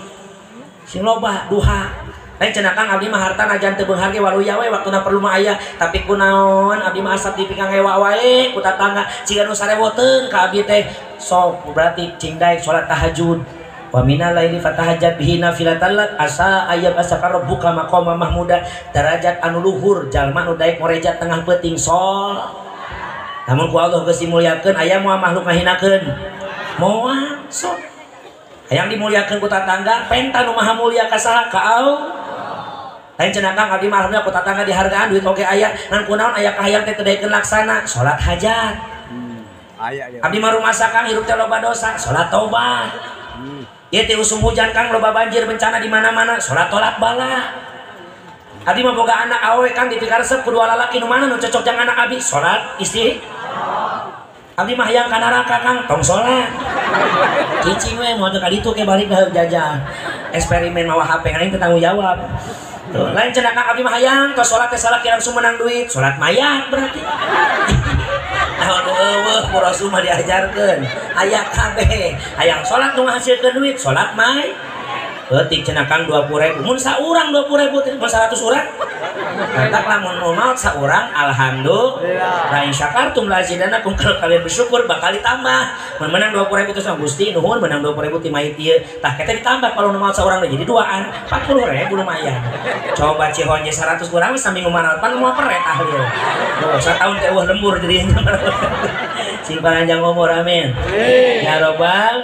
sing loba duha lain cenah Kang abdi mah harta najan teu beungharge waluya we waktuna perlu mah aya tapi kunaon abdi mah asap dipikang hewa wae ku tatangga ciga nu sareweuteun ka abdi teh sok berarti cing daek salat tahajud wa minal laili fatahajjat bihi nafilatan lak asa ayat asaka rabbuka maqama mahmuda derajat anu luhur jalma nu daek morejat tengah peuting sol namun ku Allah geus dimulyakeun aya moal makhluk ngahinakeun moal sok hayang dimulyakeun ku tatangga penta nu maha mulya ka saha ka Allah lain cenah Kang abdi mah alhamdulillah ku tatangga dihargaan duit oge aya ngan kunaon aya kahayang teh teu daekeun laksana salat hajat abdi mah rumasa Kang hirup teh loba dosa salat tobat. Ieu teh usum hujan Kang loba banjir bencana di mana-mana salat tolak bala. Abdi mah boga anak awewe Kang dipikaresep ku dua lalaki nu mana nu cocok jang anak abdi salat istri. Abdi mah hayang ka neraka Kang tong salat. Cicing we moal ka ditu ke balik ka jajah. Eksperimen mawa HP kan teu tanggung jawab. Tuh, lain cenah Kang abdi mah hayang tos salat teh salaki langsung menang duit, salat mayat berarti. Naon eueuh ku Rasul mah diajarkeun aya kabeh hayang salat nu ngahasilkeun duit salat may Eutik cenah Kang 20.000 mun saurang 20.000 teh 100 urang eta lamun nu maot saurang alhamdulillah la in syakartum la zidanakum kalau kalian bersyukur bakal ditambah mun menang 20.000 terus Gusti nuhun menang 20.000 ti mait ieu tah kita ditambah kalau nu maot saurang jadi duaan 40.000 lumayan coba Cihonje 100 urang we sami ngumanapan moal peret ahli oh satahun teh eueuh lembur jadi sing panjang umur amin ya robbal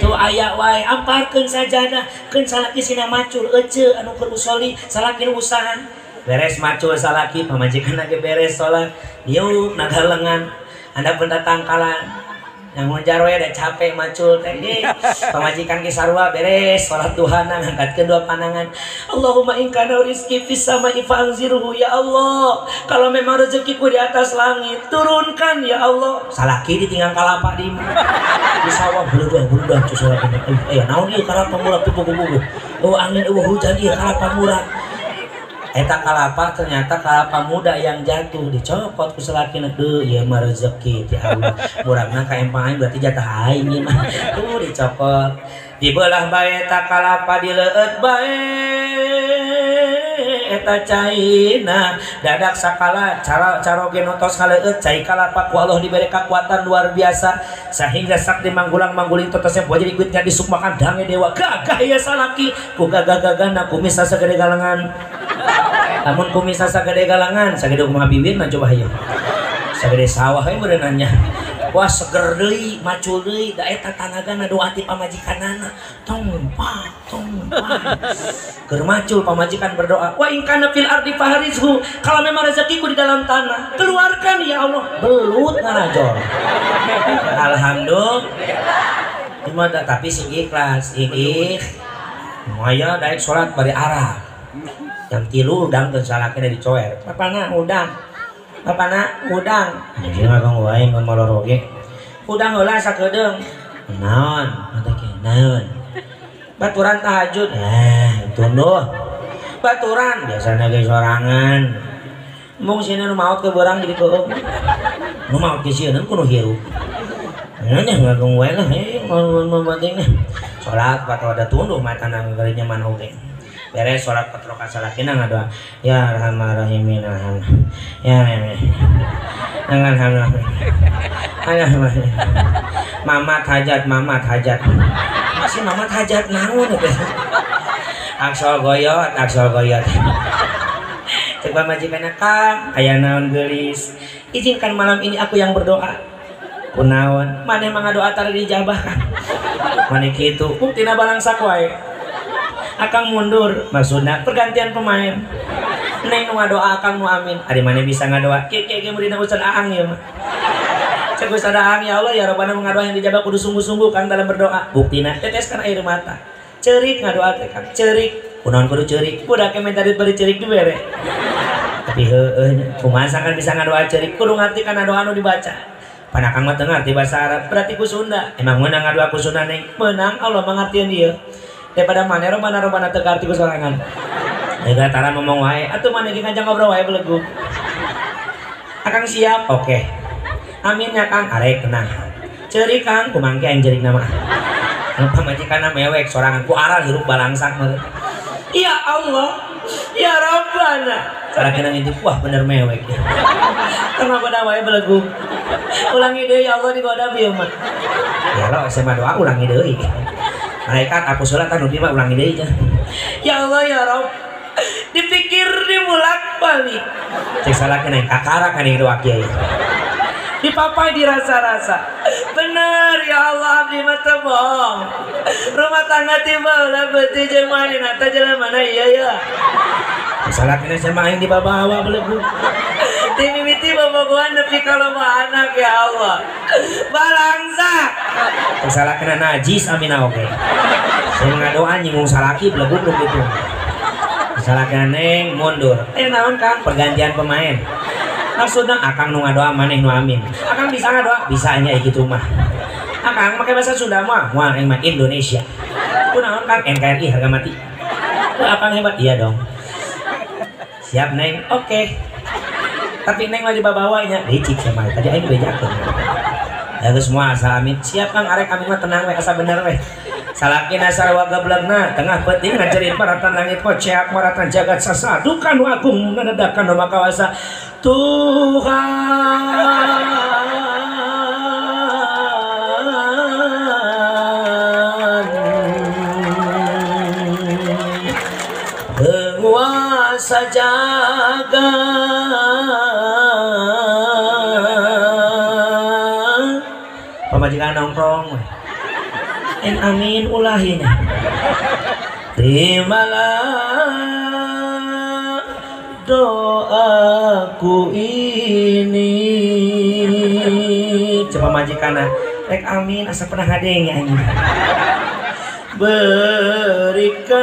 tu aya wae amparkeun sajadah keun salaki sina macul ece anu keur usoli salaki nu usaha beres macul salaki pamajikan ge beres salat yuk nagalengan anda pendatang kalan yang ngejar we da capek macul teh ge pamajikan ge sarua beres salat duhana ngangkatkeun dua pandangan Allahumma in kana rizqi fis sama'i fa'anzirhu ya Allah kalau memang rezekiku di atas langit turunkan ya Allah salaki ditinggal kalapa di sawah buludah cu salaki naon ieu kalapa murah pugu-pugu oh angin hujan ieu kalapa murah eta kalapa ternyata kalapa muda yang jatuh dicopot ku salakina deuh ieu mah rezeki ti Allah muragna ka empang aing berarti jatah aing ieu mah tuh dicopot dibelah bae eta kalapa dileueut bae eta caina dadak sakala caroge notos kaleueut cai kalapa ku Allah diberi kekuatan luar biasa sehingga sak dimanggulang-mangguling totosnya buah jadi kuit nya disukmakan dange dewa gagah ya salaki ku gagah-gagahna kumis sagede galengan namun kumis sagede galangan sagede kumaha bibirna coba hayu sagede sawah we beunanya wah seger deui macul deui da eta tanagana doa ti pamajikanana tong keur macul pamajikan berdoa wa in kana fil ardi faharizhu kalau memang rezekiku di dalam tanah keluarkan ya Allah belut nganajol alhamdulillah tapi sing ikhlas moya daek salat bari arah jam 3 udang teu salakina dicoer papana udang jadi ngagong wae ngomong oge udang heula sakedeung naon eta ge naon baturan tahajud tunduh baturan biasana ge sorangan mung sieun nu maot ke beurang jadi keung nu maot ke sieun kudu hirup nya ngagong wae lah penting salat batu ada tunduh mata nang geureung nyaman oge beres sholat 4 rakaat salakina ngadoa ya rahman rahimin ya mamat hajat masih mamat hajat naon teh aksol goyot coba majikanna Kang aya naon geulis izinkan malam ini aku yang berdoa kunaon maneh mah ngadoa tara dijabah kan maneh kitu buktina balangsak wae Akang mundur maksudnya pergantian pemain neng nu ngadoa akang nu amin ari maneh bisa ngadoa kieu muridna Ustaz Aang ya mah cek Ustaz Aang ya Allah ya Rabbana ngadoa yang dijabah kudu sungguh-sungguh Kang dalam berdoa buktina teteskan air mata ceurik ngadoa teh Kang ceurik kunaon kudu ceurik budak ke tadi bari ceurik dibere tapi heueuh kumaha kan bisa ngadoa ceurik kudu ngarti kana doa anu dibaca pan akang mah teu ngarti basa Arab berarti ku Sunda emang meunang ngadoa ku Sunda neng meunang Allah mangartieun ieu daripada mana robana tegarti ku sorangan ega tara ngomong wae atuh maneh ge ngajak ngobrol wae belegug akang siap oke amin ya Kang arek tenang ceurik Kang kumangke aing ceurik nama pamajikanna mewek sorangan ku aral hirup balangsak mah ya Allah ya Rabbana sarakina ngintip wah bener mewek tengah goda wae belegug ulangi deui ya Allah digoda bieu mah ya lo SMA doa ulangi deui malaikat aku sholat anu di mah ulangi deui ya Allah ya Rabb dipikir dimulak balik cek salah kena kakara kan doa kiai dipapai dirasa-rasa bener ya Allah abdi mah teu bohong rumah tangga tiba ulah beuti jeung manehna teh jalan mana iya salah kena sama aing dibawa belegu timimiti bobogohan nepi ka loba anak ya Allah balangsak salah kena najis amina oge saya ngadoa nyinggung salaki belegu gitu salah kena neng mundur naon Kang pergantian pemain maksudnya akang nu ngadoa maneh nu amin akang bisa ngadoa bisa nya kitu mah akang make bahasa Sunda mah moal aing mah Indonesia kunaon Kang NKRI harga mati akang hebat iya dong siap neng oke tapi neng lagi babawanya licik sama tadi aing bejakeun ya semua asal amin siap Kang arek amin mah tenang we asa bener we salakin asal wagablagna tengah peuting ngacerit maratan langit koceak maratan jagat sasadukan agung nadakan nama kawasa Tuhan penguasa jagat pamajikan nongkrong amin ulahin terimalah doaku ini coba majikana rek amin asa pernah ngadengnya ini berikan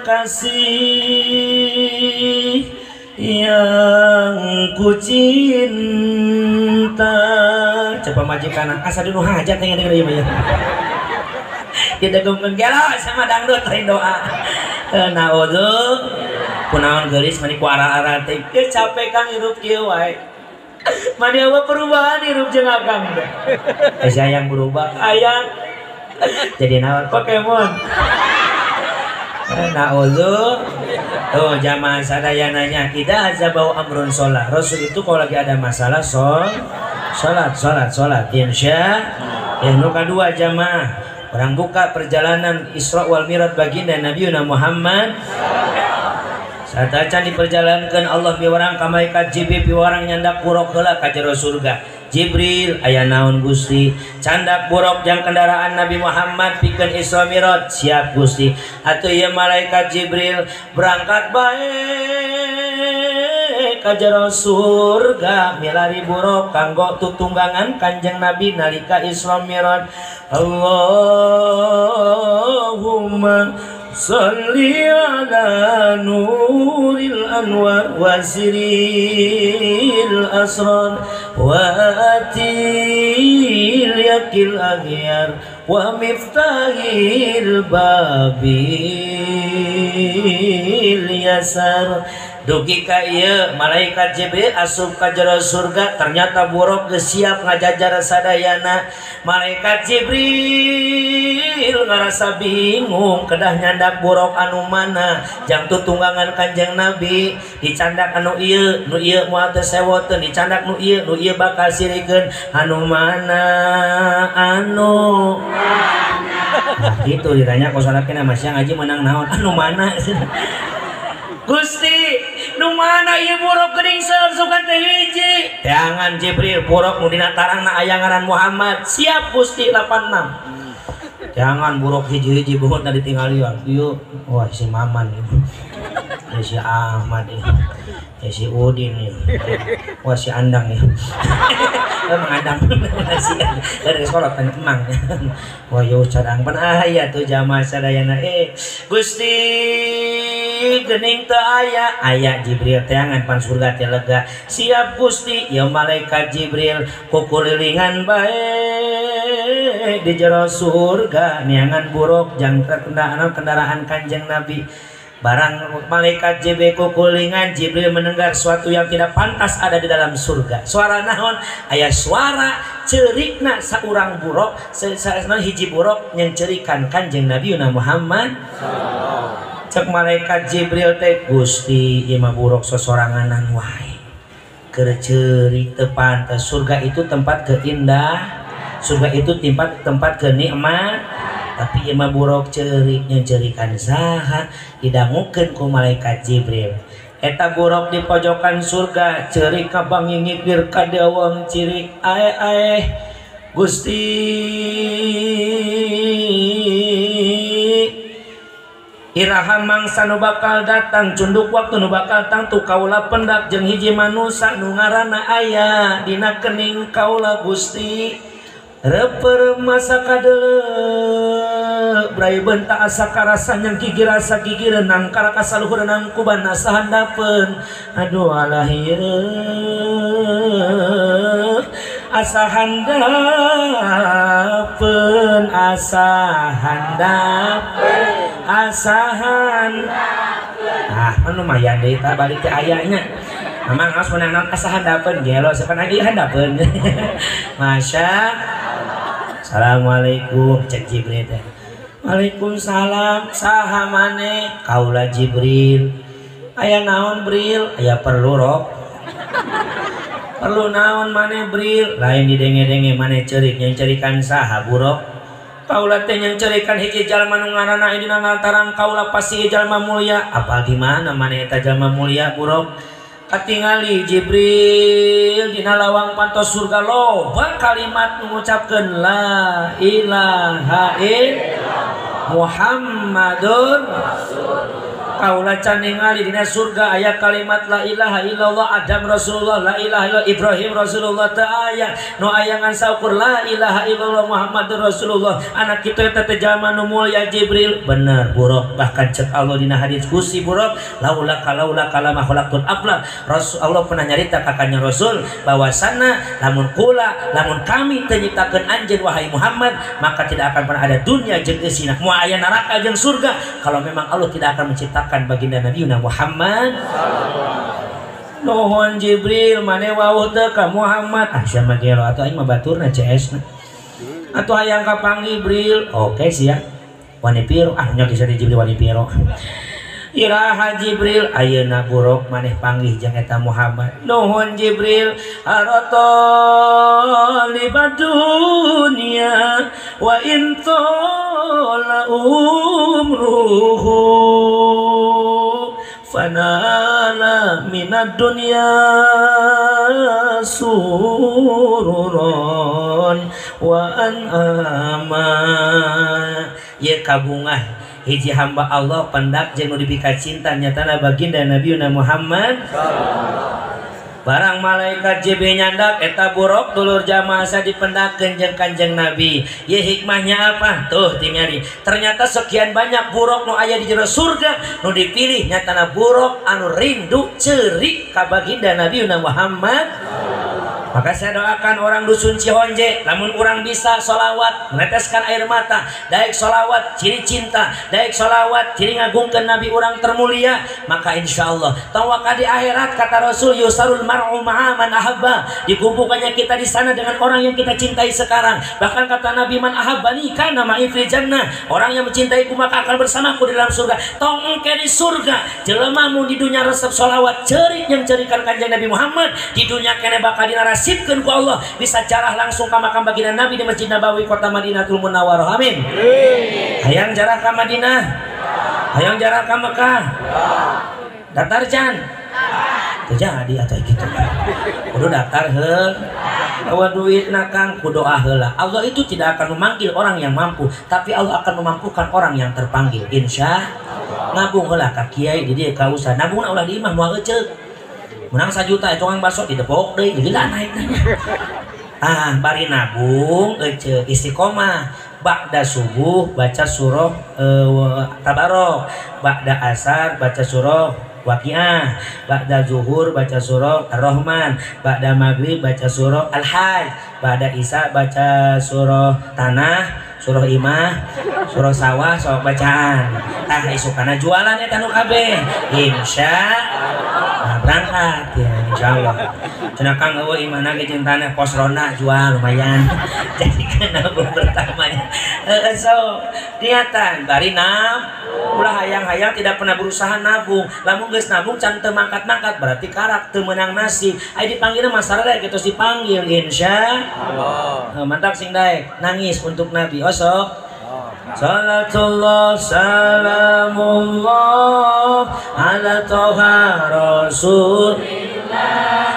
kasih yang ku cinta coba majikana asa dulu hajat yang denger ieu ya tidak gumpen gelo sama dangdut lain doa naudzu kunaon geulis mani ku aral-aral teh capek Kang hirup kieu wae mani eueuh perubahan hirup jeung akang teh sayang berubah ayang jadi naon Pokemon naudzu tuh jamaah sadayananya kita azabau amrun sholat Rasul itu kalau lagi ada masalah sholat insya yang kedua jamaah orang buka perjalanan Isra wal Mi'raj baginda Nabi Muhammad Satacan diperjalankan Allah piwarang ka malaikat Jibril piwarang nyandak buruk heula ka jero surga. Jibril aya naon Gusti? Candak buruk jang kendaraan Nabi Muhammad pikeun Isra Mi'raj. Siap Gusti. Atuh ieu malaikat Jibril berangkat bae ka jero surga milari buruk kanggo tutunggangan Kanjeng Nabi nalika Isra Mi'raj. Allahumma salli ala nuril anwar wa siril asrar wa atil yakil aghyar wa miftahil babil yasar. Dugi ka ieu malaikat Jibril asup ka jero surga ternyata buruk geus siap ngajajar sadayana. Malaikat Jibril ngarasa bingung kedah nyandak buruk anu mana jang tutunggangan Kanjeng Nabi dicandak anu ieu nu ieu moal teu sewoteun dicandak nu ieu bakal sirikeun anu mana anu nah gitu ditanya ku salakina masih ngaji menang naon anu mana Gusti nu mana ieu buruk geuning sugan teh hiji jangan Jibril buruk nu dina tarangna aya ngaran Muhammad siap Gusti 86 jangan buruk hiji-hiji buhut na ditinggalian ieu wah si Maman ieu si Ahmad ieu si Udin ieu wah si Andang ieu mengandang dari sekolah tanya emang wah yo cadang pan aya tuh jamaah sadayana Gusti geuning teu aya Jibril teangan pan surga teh lega siap Gusti ya malaikat Jibril kukulilingan bae di jero surga niangan buruk jang kendaraan Kanjeng Nabi. Barang malaikat Jibril kukulingan Jibril mendengar suatu yang tidak pantas ada di dalam surga. Suara naon? Aya suara cerikna saurang buruk, hiji buruk yang cerikan Kanjeng Nabi Muhammad. Cek malaikat Jibril teh Gusti ieu mah buruk sosoranganan wae. Keur ceurik teu pantes. Surga itu tempat keindah. Surga itu tempat kenikmat. Tapi ieu mah buruk ceurik yang cerikan saha didangukeun ku malaikat Jibril. Eta buruk di pojokan surga ceurik ka bangingikir ka dewang cirik ae Gusti iraha mangsa nu bakal datang cunduk waktu nu bakal tangtu kaula pendak jeung hiji manusia nu ngaranna aya dina kening kaula Gusti reuper masa kadeuleu brai bentak asa karasa nyang gigi rasa gigi renang kara kasaluhureunang kubana sahandapeun aduh alah ieu asa handapeun anu mayan deui tah balik ke ayanya memang harus menang asa handapeun gelo sapan adi handapeun masya Assalamualaikum cek Jibril teh Waalaikumsalam saha maneh kaula Jibril aya naon Bril aya perlu rok perlu naon maneh Bril lain didenge-denge maneh ceurik yang cerikan saha buruk kaula teh yang cerikan hiji jalma nu ngaranna dina ngantaran kaula pasti jalma mulia apa gimana maneh eta jalma mulia buruk katingali Jibril dina lawang pantos surga loba kalimat mengucapkeun la ilaha illallah Muhammadur Rasulullah kaula can ningali dina surga aya kalimat la ilaha illallah Adam Rasulullah la ilaha illallah Ibrahim Rasulullah teu aya nu aya ngan saukur la ilaha illallah Muhammadur Rasulullah anak kitu eta teh jalma nu mulia Jibril bener buruk bahkan cek Allah dina hadis kursi buruk laula kalama khalaqtul aflaq Rasul Allah pernah nyarita ka kanjeng Rasul bahwasanna lamun kami teu nyiptakeun anjeun wahai Muhammad maka tidak akan pernah ada dunia jeung eusina moal aya neraka jeung surga kalau memang Allah tidak akan menciptakan baginda Nabi Muhammad. Nuhun Jibril maneh wawuh teu ka Muhammad sia mah gelo atuh aing mah baturna CS na atuh hayang kapanggih Jibril oke siap wani piro nya geus Jibril wani piro iraha Jibril ayeuna buruk maneh panggih jeung eta Muhammad nuhun Jibril arata libadunya wa intala umruhu fanala minad dunya sururon wa an'ama. Ye kabungah hiji hamba Allah pendak jeung nu dipika cinta nyatana baginda Nabiuna Muhammad. Barang malaikat JB nyandak eta buruk dulur jamaah sa dipendakeun jeung Kanjeng Nabi. Ye hikmahnya apa? Tuh tingali. Ternyata sekian banyak buruk nu aya di jero surga nu dipilih nyatana buruk anu rindu ceurik ka baginda Nabiuna Muhammad. Maka saya doakan orang dusun Cihonje, lamun orang bisa sholawat, meneteskan air mata, daek sholawat ciri cinta, daek sholawat ciri ngagungkeun Nabi orang termulia, maka insya Allah tawaka di akhirat kata Rasul yusarul mar'u ma'a man ahabba, dikumpulkannya kita di sana dengan orang yang kita cintai sekarang. Bahkan kata Nabi man ahabbani kana ma'i fil jannah, orang yang mencintaiku maka akan bersamaku di dalam surga. Tong engke di surga, jelema mun di dunia resep sholawat cerik yang cerikan Kanjeng Nabi Muhammad, di dunia kene bakal dinarasi sipkeun ku Allah bisa jarah langsung ka makam baginda Nabi di Masjid Nabawi kota Madinatul Munawwarah. Amin. Hayang jarah ka Madinah, hayang jarah ka Mekah, daftar can jadi atau gitu kudu daftar heul bawa duit nakang kudu doa heula. Allah itu tidak akan memanggil orang yang mampu, tapi Allah akan memampukan orang yang terpanggil. Insya nabung heula ka kiai di dieu ka usah nabung ulah di imah moal ceuk menang 1 juta tukang baso di depok deh gila naik nanya. Bari nabung istiqomah ba'da subuh baca surah tabarok, ba'da asar baca surah waqiah, ba'da zuhur baca surah ar-rahman, ba'da maghrib baca surah al-hajj, ba'da isya baca surah tanah, surah imah, surah sawah, sok bacaan. Isukana jualan eta nu kabeh. Berangkat ya insyaallah. Cenah Kang eueuh imahna ge jeung tanah pos ronda jual lumayan. Jadi kana pertamanya. So niatan bari ulah hayang-hayang tidak pernah berusaha nabung. Lamun geus nabung can teu mangkat-mangkat berarti karak teu meunang nasib. Aya dipanggilna masalah kitu dipanggil insyaallah. Mantap sing daek nangis untuk Nabi. Osok salatullah salamullah ala toha rasulillah,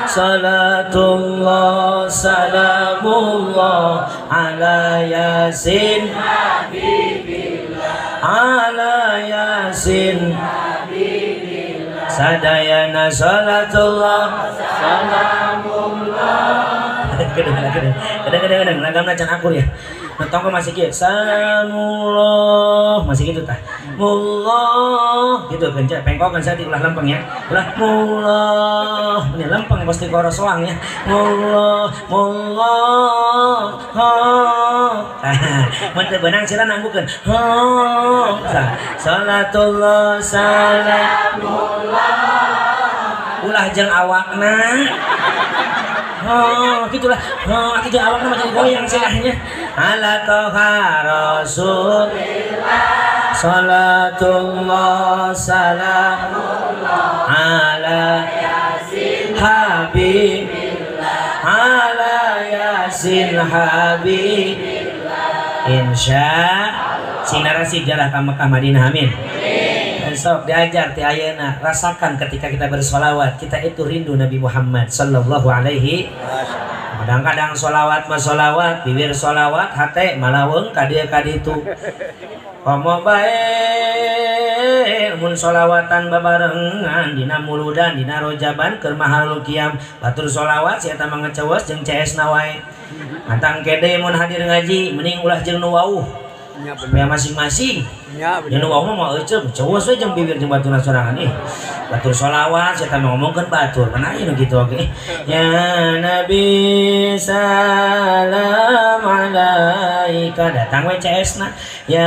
salatullah salamullah ala yasin habibillah, ala yasin habibillah, sadayana salatullah salamullah. Kadang-kadang lagamna can akur ya. Nonton masih gitu, salamullah masih gitu tah, mullah gitu kan, pengkok kan saya ulah lempeng ya, ulah mullah, ini lempeng pasti koro soang ya, mullah, menteri benang sila nanggukan, salatullah salamullah, ulah jeng awakna. Gitulah. Aki jeung awakna mah jadi goyang silahnya. Ala toha rasulillah, salatullah salamullah ala yasin habibillah, ala yasin habibillah. Insya sing narasi jalah ka Mekah Madinah. Amin. Sok diajar ti ayeuna rasakan ketika kita bersolawat kita itu rindu Nabi Muhammad sallallahu alaihi. Kadang-kadang solawat mah solawat, bibir solawat, hate malaweng kadieu kaditu. Komo bae mun solawatan babarengan dina muludan dina rojaban keur mahalul qiyam batur solawat sia eta mah ngeceueus jeung CS na wae. Antang kede mun hadir ngaji mending ulah jeung nu wauh. Supaya masing-masing yang nu wauh mah euceum ceueus we jeung bibir jeung batur sorangan ih. Batur sholawat saya ngomongkan batur mana ini gitu oke. Ya Nabi salam alaika datang WCS na ya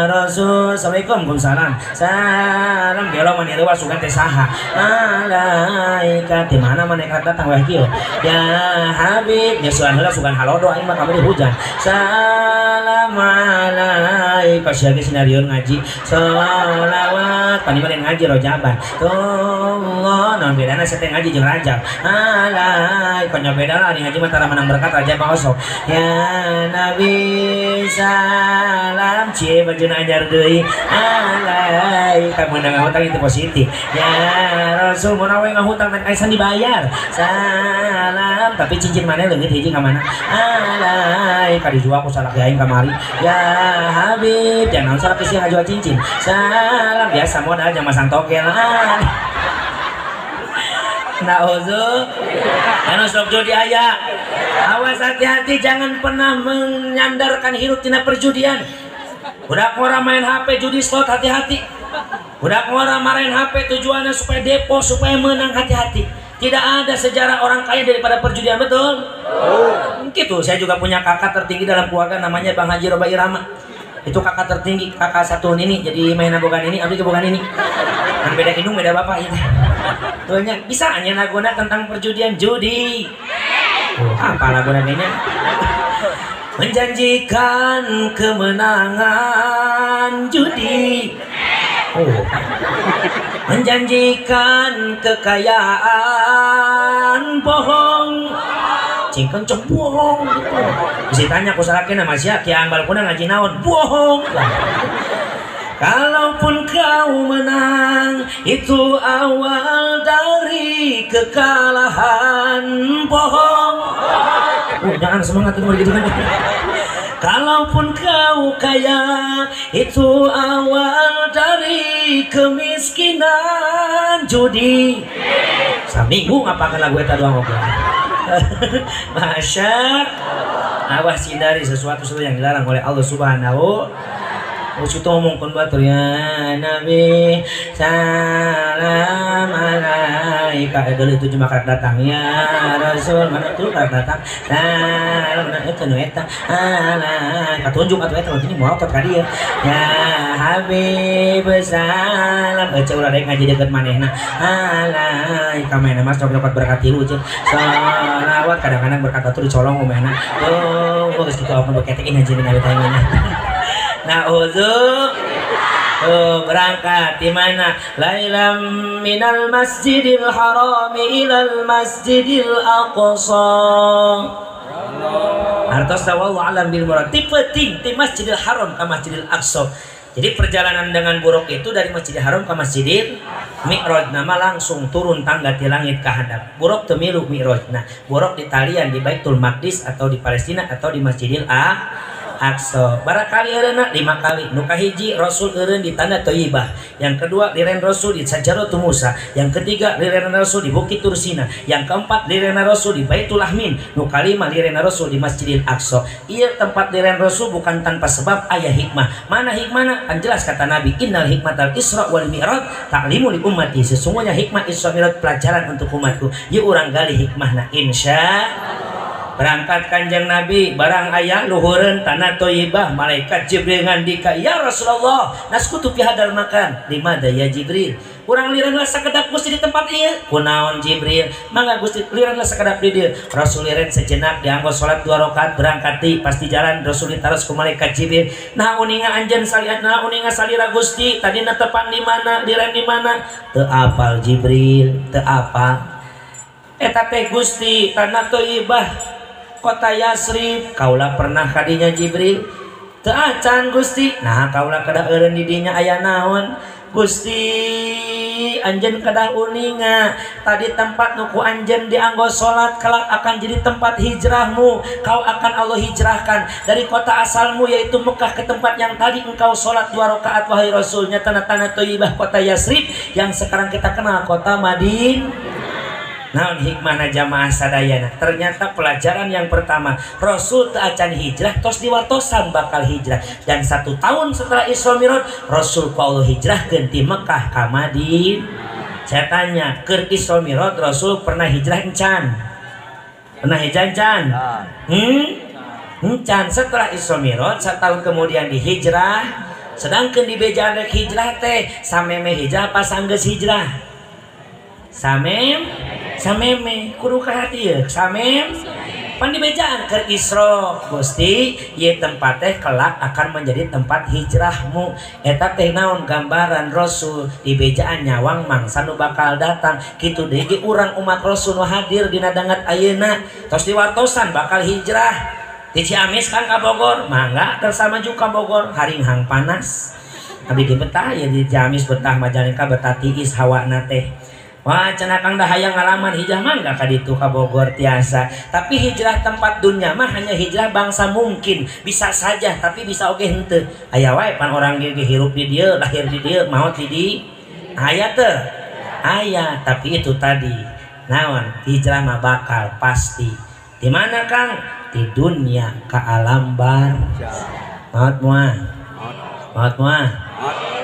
Rasul assalamualaikum salam salam gelo manirewa sugan teh saha alaika di mana maneh datang weh kieu ya Habib nya sugan heula sugan halodo aing mah kamari hujan salam alaika sia ge sinario ngaji sholawat pani mah ngaji rojaban Allah, non bedana saya ngaji jeung Rajab. Alai, konya beda lah nih ngaji mah tara menang berkat Rajab mah osok. Ya Nabi salam salam cie bajuna anyar deui alai kamu ngahutang itu positif ya Rasul mun awe ngahutang teh kaisan dibayar salam tapi cincin mana leungit hiji ka mana alai ka dijual ku salaki aing kamari ya Habib jangan salaki sih ngajual cincin salam biasa modal jangan masang togel Nauzu anu sok judi aya awas hati-hati jangan pernah menyandarkan hirup tina perjudian budak orang main HP judi slot hati-hati budak orang main HP tujuannya supaya depo supaya menang hati-hati tidak ada sejarah orang kaya daripada perjudian betul gitu saya juga punya kakak tertinggi dalam keluarga namanya Bang Haji Roba Irama itu kakak tertinggi kakak satu ini jadi main bogan ini abdi bogan ini kan beda hidung beda bapak itu tuhnya bisa hanya laguna tentang perjudian judi apa lagu namanya menjanjikan kemenangan judi menjanjikan kekayaan bohong cingkeng cok bohong gitu bisa tanya aku salahkan nama siapa yang balkona ngaji naon bohong kalaupun kau menang itu awal dari kekalahan bohong jangan semangat itu gitu kan kalaupun kau kaya itu awal dari kemiskinan judi saminggu ngapakan lagu eta doang oke Masya awas hindari sesuatu yang dilarang oleh Allah Subhanahu Usu itu ngomongkan batur ya Nabi salam alaika dulu itu cuma karat datang ya Rasul mana tuh karat datang salam itu nueta alaika tunjuk atau itu ini mau tot kadi ya Habib salam baca ulah dek ngaji deket manehna alaika mana mas coba dapat berkat tilu aja salawat kadang-kadang berkat tuh dicolong omena tuh geus kitu apa beketekin aja dengan tanya Nauzu berangkat di mana? Lailam minal masjidil haram ilal masjidil aqsa. Artos wallahu alam bil murad. Penting di Masjidil Haram ke Masjidil Aqsa. Jadi perjalanan dengan buruk itu dari Masjidil Haram ke Masjidil Mi'raj nama langsung turun tangga di langit ke hadap. Buruk temilu Mi'raj. Nah, buruk di talian di Baitul Maqdis atau di Palestina atau di Masjidil Aqsa. Barakali eureuna 5 kali. Nu kahiji Rasul eureun di Tanda Thayyibah. Yang kedua liren Rasul di Sajaratul Musa. Yang ketiga liren Rasul di Bukit Tursina. Yang keempat liren Rasul di Baitul Lahmin. Nu kalima liren Rasul di Masjidil Aqsa. Ieu tempat liren Rasul bukan tanpa sebab aya hikmah. Mana hikmahna? Kan jelas kata Nabi, "Innal hikmatal Isra wal Mi'raj ta'limu li ummati." Sesungguhnya hikmah Isra Mi'raj pelajaran untuk umatku. Ye urang gali hikmahna insyaallah. Berangkat Kanjeng Nabi barang ayah luhureun Tanah Thayyibah malaikat Jibril ngandika ya Rasulullah naskutu fi hadal makan limada ya Jibril urang lireunlah sakedap Gusti di tempat ieu kunaon Jibril mangga Gusti lireunlah sakedap di dieu Rasul lireun sejenak dianggo salat 2 rakaat berangkat ti pasti jalan Rasul ditaros ku malaikat Jibril nah uninga anjeun saliat nah uninga salira Gusti tadi netepan di mana lireun di mana teu apal Jibril teu apal eta teh Gusti Tanah Thayyibah Kota Yasrib kaula pernah kadinya Jibril teu acan Gusti nah kaula kedah eureun di dinya aya naon Gusti anjeun kedah uninga tadi tempat nuku anjeun dianggo salat kelak akan jadi tempat hijrahmu kau akan Allah hijrahkan dari kota asalmu yaitu Mekah ke tempat yang tadi engkau salat 2 rakaat wahai Rasulnya Tanah Thayyibah kota Yasrib yang sekarang kita kenal kota Madinah. Naon hikmahna jamaah sadayana ternyata pelajaran yang pertama Rasul teu acan hijrah tos diwartosan bakal hijrah dan 1 tahun setelah Isra Mi'raj Rasul ku Allah hijrahkeun ti Mekah ka Madinah. Saya tanya keur Isra Mi'raj Rasul pernah hijrah encan? Pernah hijrah encan? Encan setelah Isra Mi'raj 1 tahun kemudian dihijrah sedangkan di bejaan rek hijrah teh sameme hijrah pas anggeus hijrah sameme kudu ka hati ya samem pan di bejaan ke Isra Gusti ieu tempat teh kelak akan menjadi tempat hijrahmu eta teh naon gambaran Rasul di bejaan nyawang mangsa nu bakal datang kitu deui ge urang umat Rasul nu hadir dina dangat ayeuna tos diwartosan bakal hijrah di Ciamis kan ka Bogor mangga tersama juga Bogor haringhang panas abdi di betah ya di Ciamis betah Majalengka betah tiis hawana teh wah cenah Kang dah hayang ngalaman hijrah mangga ka ditu ka Bogor tiasa tapi hijrah tempat dunia mah hanya hijrah bangsa mungkin bisa saja tapi bisa oge henteu aya wae pan orang ge hirup di dieu lahir di dieu maot di dieu aya teu aya tapi itu tadi naon hijrah mah bakal pasti di mana Kang di dunia ka alam bar maot moal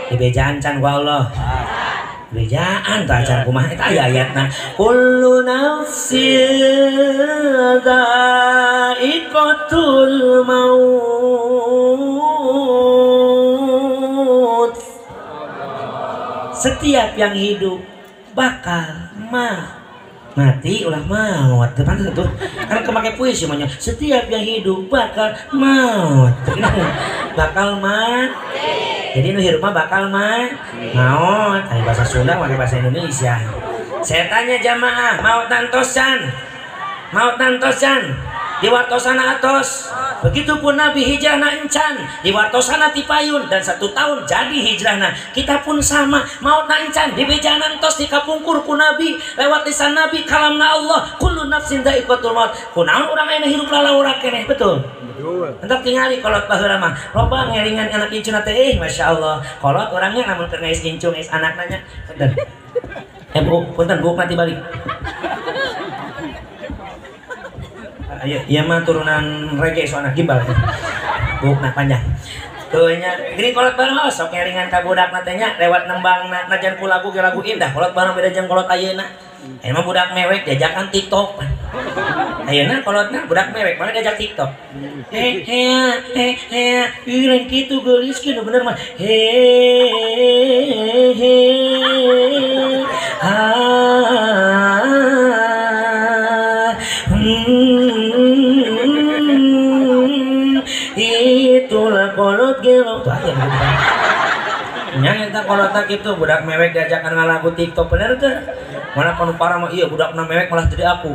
di bejaan can ku Allah bejaan ta acan kumaha eta aya ayatna kullu nafsin dha'iqatul maut setiap yang hidup bakal mati ulah maut depan itu kan kemake puisi namanya setiap yang hidup bakal maut jadi nu hirup mah bakal maut ada bahasa Sunda pakai bahasa Indonesia saya tanya jamaah maut nantosan di wartosana atos begitupun Nabi hijrahna encan di wartosana tipayun dan 1 tahun jadi hijrahna kita pun sama maut encan di bejanan tos di kapungkur ku Nabi lewat lisan Nabi kalamna Allah kullu nafsin dha'iqatul maut kunaon urang ayeuna hirup lalaura keneh betul entar tingali kolot baheula mah loba ngelingan anak incuna teh Masya Allah kolot orangnya namun keur ngais incung ngais anak nanya punten bu mati balik iya mah turunan reggae soalnya gimbal bukna panjang tuhnya gini kolot bareng sok ngeringan ka budak natenya lewat nembang najan ku lagu ke lagu indah kolot bareng beda jeung kolot ayeuna emang budak mewek diajakan TikTok ayeuna kolotna budak mewek malah diajak TikTok ieu kitu geulis kieu bener mah itulah kolot gelo tuh aya nya eta kolotna kitu budak mewek diajakan ngalagu TikTok bener teh mana panu parah mah iya budak mewek malah jadi aku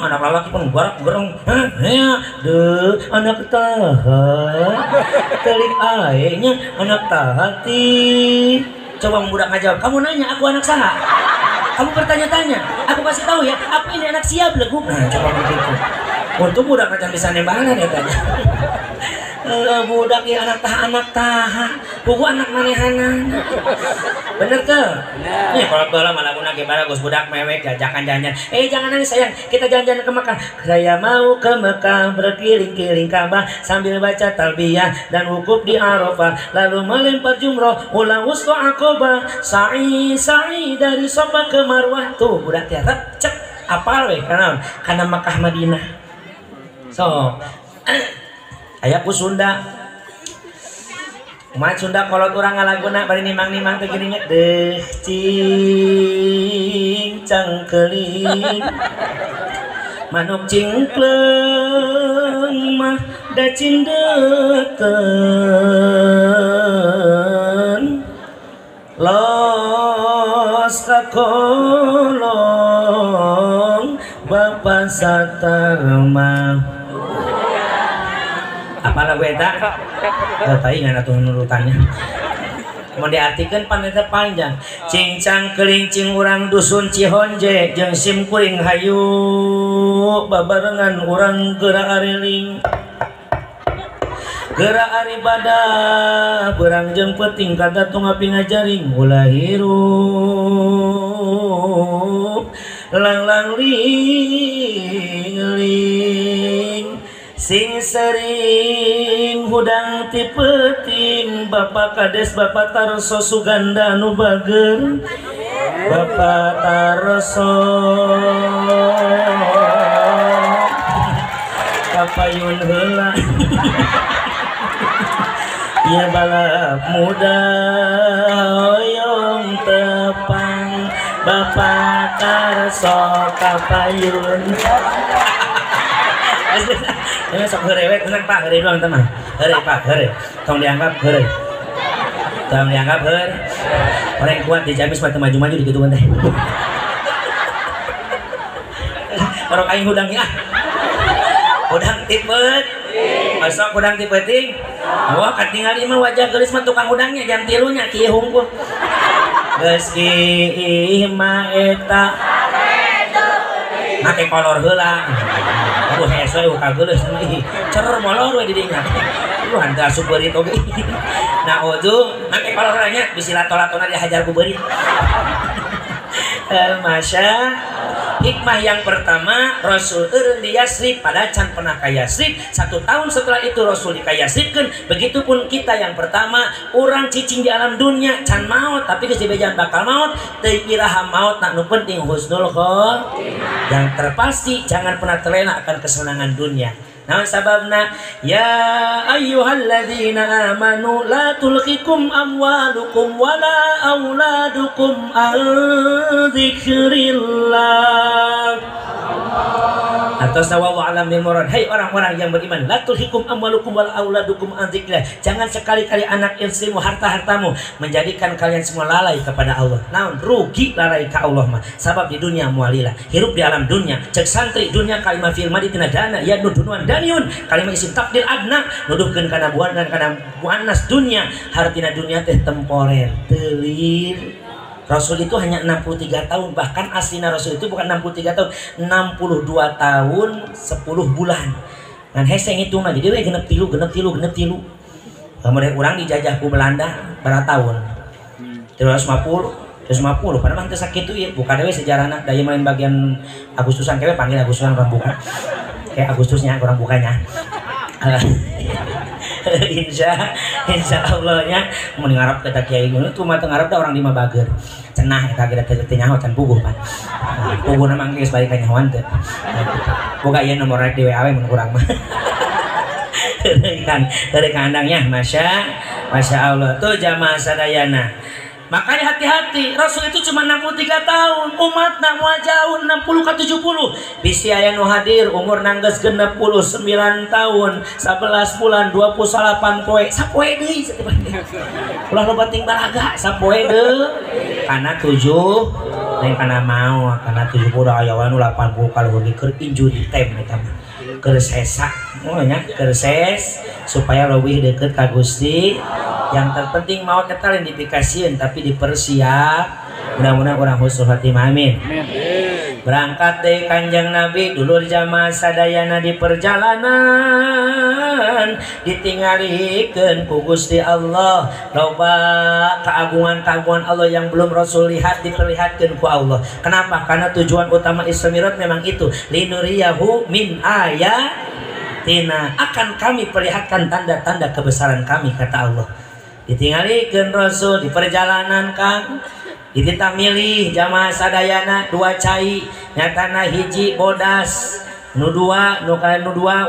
anak lalaki pun gereng anak taha telik aenya anak tahati coba budak ngajawab kamu nanya aku anak saha kamu bertanya-tanya aku kasih tahu ya aku ini anak siap leguk coba begitu untuk budak macam bisa nembalan ya tanya budak ya anak taha buku anak manehanan bener tuh nih kalau bola malah guna gimana gus budak mewek jajakan jajan jangan nangis sayang kita jalan-jalan ke Mekah saya mau ke Mekah berkeliling-keliling Ka'bah sambil baca talbiyah dan wukuf di Arafah lalu melempar jumroh ulang wustu Aqabah sa'i dari Safa ke Marwah tuh budak ya cek apal weh karena Mekah Madinah so ayaku Sunda umat Sunda kalau orang ngalaguna bari nimang-nimang teh geuning deh cincang keling manuk cingkleng mah da cindeukeun los ka kolong bapa satarma apa lagu eta? Tadi nggak natung nurutannya. Mau diartikan paneta panjang. Cincang kelincing urang dusun Cihonje jeung sim kuring hayu babarengan urang geura ariling. Geura ari badah berang jeung peuting kadatung api ngajaring ulah hirup lang-lang ling sing sering hudang ti peuting Bapak Kades Bapak Tarso Suganda nu bager Bapak Tarso kapayun heula ya balap muda hoyong tepang Bapak Tarso kapayun ini sok heureuy tenang Pak, heureuy doang teman. Heureuy Pak, heureuy. Tong dianggap heureuy. Tong dianggap heureuy. Orang kuat di Ciamis mah teu maju-maju di kitu teh. Orang aing hudang ah. udang tipet masuk udang tipeting wah katingali mah wajah gelis mah tukang udangnya jam tilunya kieu hungkul geus ieu mah eta make kolor heula aduh hese uka gelis cer molor we di dinya lu handa asup beurit oge nah ojo make kolor heulanya bisi lato-latona dihajar ku beurit masya hikmah yang pertama Rasul eureun di Yasrib pada can pernah ka Yasrib 1 tahun setelah itu Rasul di ka Yasribkeun begitupun kita yang pertama orang cicing di alam dunia can maut tapi geus dibejan bakal maut teu iraha maut nak nu penting husnul khotimah yang terpasti jangan pernah terlena akan kesenangan dunia. Nah sababna ya ayyuhalladzina amanu la tulqikum amwalukum wala auladukum an dzikrillah atau sawawu alam bil murad. Hai orang-orang yang beriman, la tulhikum amwalukum wal auladukum an dzikrillah. Jangan sekali-kali anak istrimu, harta-hartamu menjadikan kalian semua lalai kepada Allah. Naon rugi lalai ka Allah mah. Sabab di dunia mualilah, hirup di alam dunia. Cek santri dunia kalimah fil maditina dana ya nudunuan daniun. Kalimah isim takdir adna nuduhkeun kana buan dan kana buanas dunia. Hartina dunia teh temporer, teulir. Rasul itu hanya 63 tahun, bahkan aslinya Rasul itu bukan 63 tahun, 62 tahun 10 bulan. Ngan hese ngitungna jadi we genep tilu. Kemudian orang dijajah ku Belanda berapa tahun? 350 pada mah teu sakitu ieu, bukan we sejarahna daya main bagian Agustusan kewe panggil Agustusan orang buka. Kayak Agustusnya orang bukanya. insya Allahnya mau ngarap kata kiai ngono tuh mah ngarap da orang di Mabager cenah eta geus teu nyaho can puguh pan puguh na mangke geus balik ka nyahoan teu boga ieu nomor rek di WA mun kurang mah dari kandangnya masya Allah tuh jamaah sadayana. Makanya hati-hati, Rasul itu cuma 63 tahun, umat nak mau jauh 60 ke 70. Bisi aya nu hadir umur nanggeus 69 tahun, 11 bulan 28 poe. Sapoe deui ulah loba ting balaga, sapoe deui. Kana 7 lain kana mau, kana 70 aya wae nu 80 kalau keur injury time eta mah. Keur sesa, nya keur ses supaya lebih deket ka Gusti. Yang terpenting maut eta lain dipikasieun tapi dipersiap. Mudah-mudahan orang husnul khotimah amin. Berangkat dari Kanjeng Nabi dulur jamaah sadayana di perjalanan ditinggalikeun ku Gusti Allah. Loba keagungan-keagungan Allah yang belum Rasul lihat diperlihatkeun ku Allah. Kenapa? Karena tujuan utama Isra Mi'raj memang itu linuriyahu min ayatina, akan kami perlihatkan tanda-tanda kebesaran kami kata Allah. Ditinggalikeun Rasul di perjalanan Kang dititah milih jamaah sadayana 2 cai nyatana hiji bodas nu dua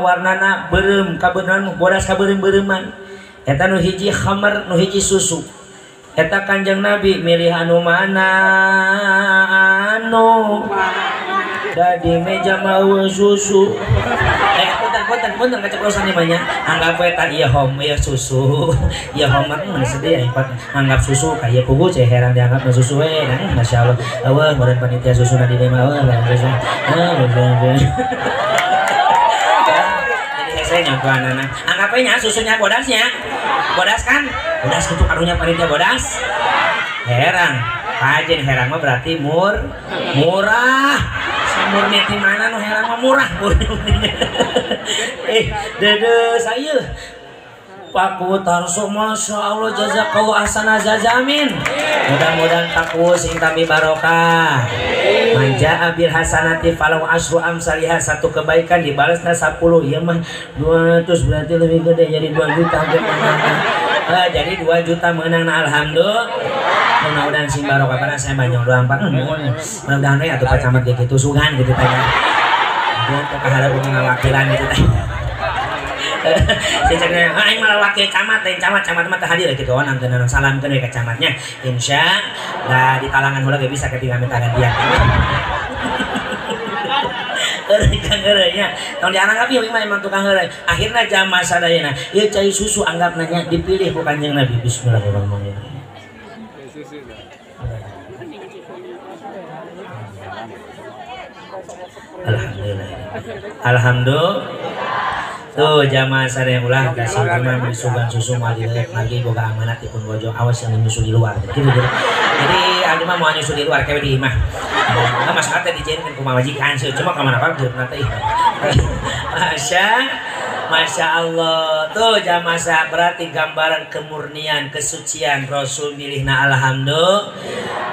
warnana beureum kabeneran bodas kabeureum-beureuman eta nu hiji khamar nu hiji susu. Eta Kanjeng Nabi milih anu mana anu di meja mau susu punten keceplosan namanya anggap eta ieu hom ieu susu ieu homer mun sedih anggap susu kayak pugu ceh heran dianggap susu we nang masyaallah eueuh meureun panitia susuna di dieu mah eueuh jadi saya nyongkoanana anggap we nya susunya bodas kan bodas kitu karunya panitia bodas herang kajen herang mah berarti murah murni di mana nu herang mah murah dede saya Pak Kutarso masya Allah jazakallah ahsana jazamin. Mudah-mudahan takwa sing tampi barokah. Manja abil hasanati falau asru amsalihah, satu kebaikan dibalasnya 10. Ya mah 200 berarti lebih gede jadi 2 juta jadi 2 juta menang. Alhamdulillah. Mudah-mudahan sing barokah karena saya banyak doang Pak. Mudah-mudahan ya atuh Pak Camat gitu sugan gitu tanya. Dia keharap ngawakilan gitu tanya. Saya aing malah wakil camat lain camat mah hadir gitu oh nanti salam ke camatnya insya lah di kalangan ulah gak bisa ketika tangan dia tukang gerenya tahun dianggap ya emang tukang gerai akhirnya jamaah sadayana ieu cai susu anggap nanya dipilih ku Kanjeng Nabi. Bismillahirrahmanirrahim. Alhamdulillah. Tuh jamaah sadaya ulah kasih imam disugan susu mah lagi boga amanat dipun bojo awas yang nyusu di luar gitu. Jadi adi mah mau nyusu di luar kayak di imah. Nah, mas ate dijieun ku majikan sih cuma ka mana pak geus nanti. Masya Allah tuh jamaah berarti gambaran kemurnian kesucian Rasul milihna alhamdulillah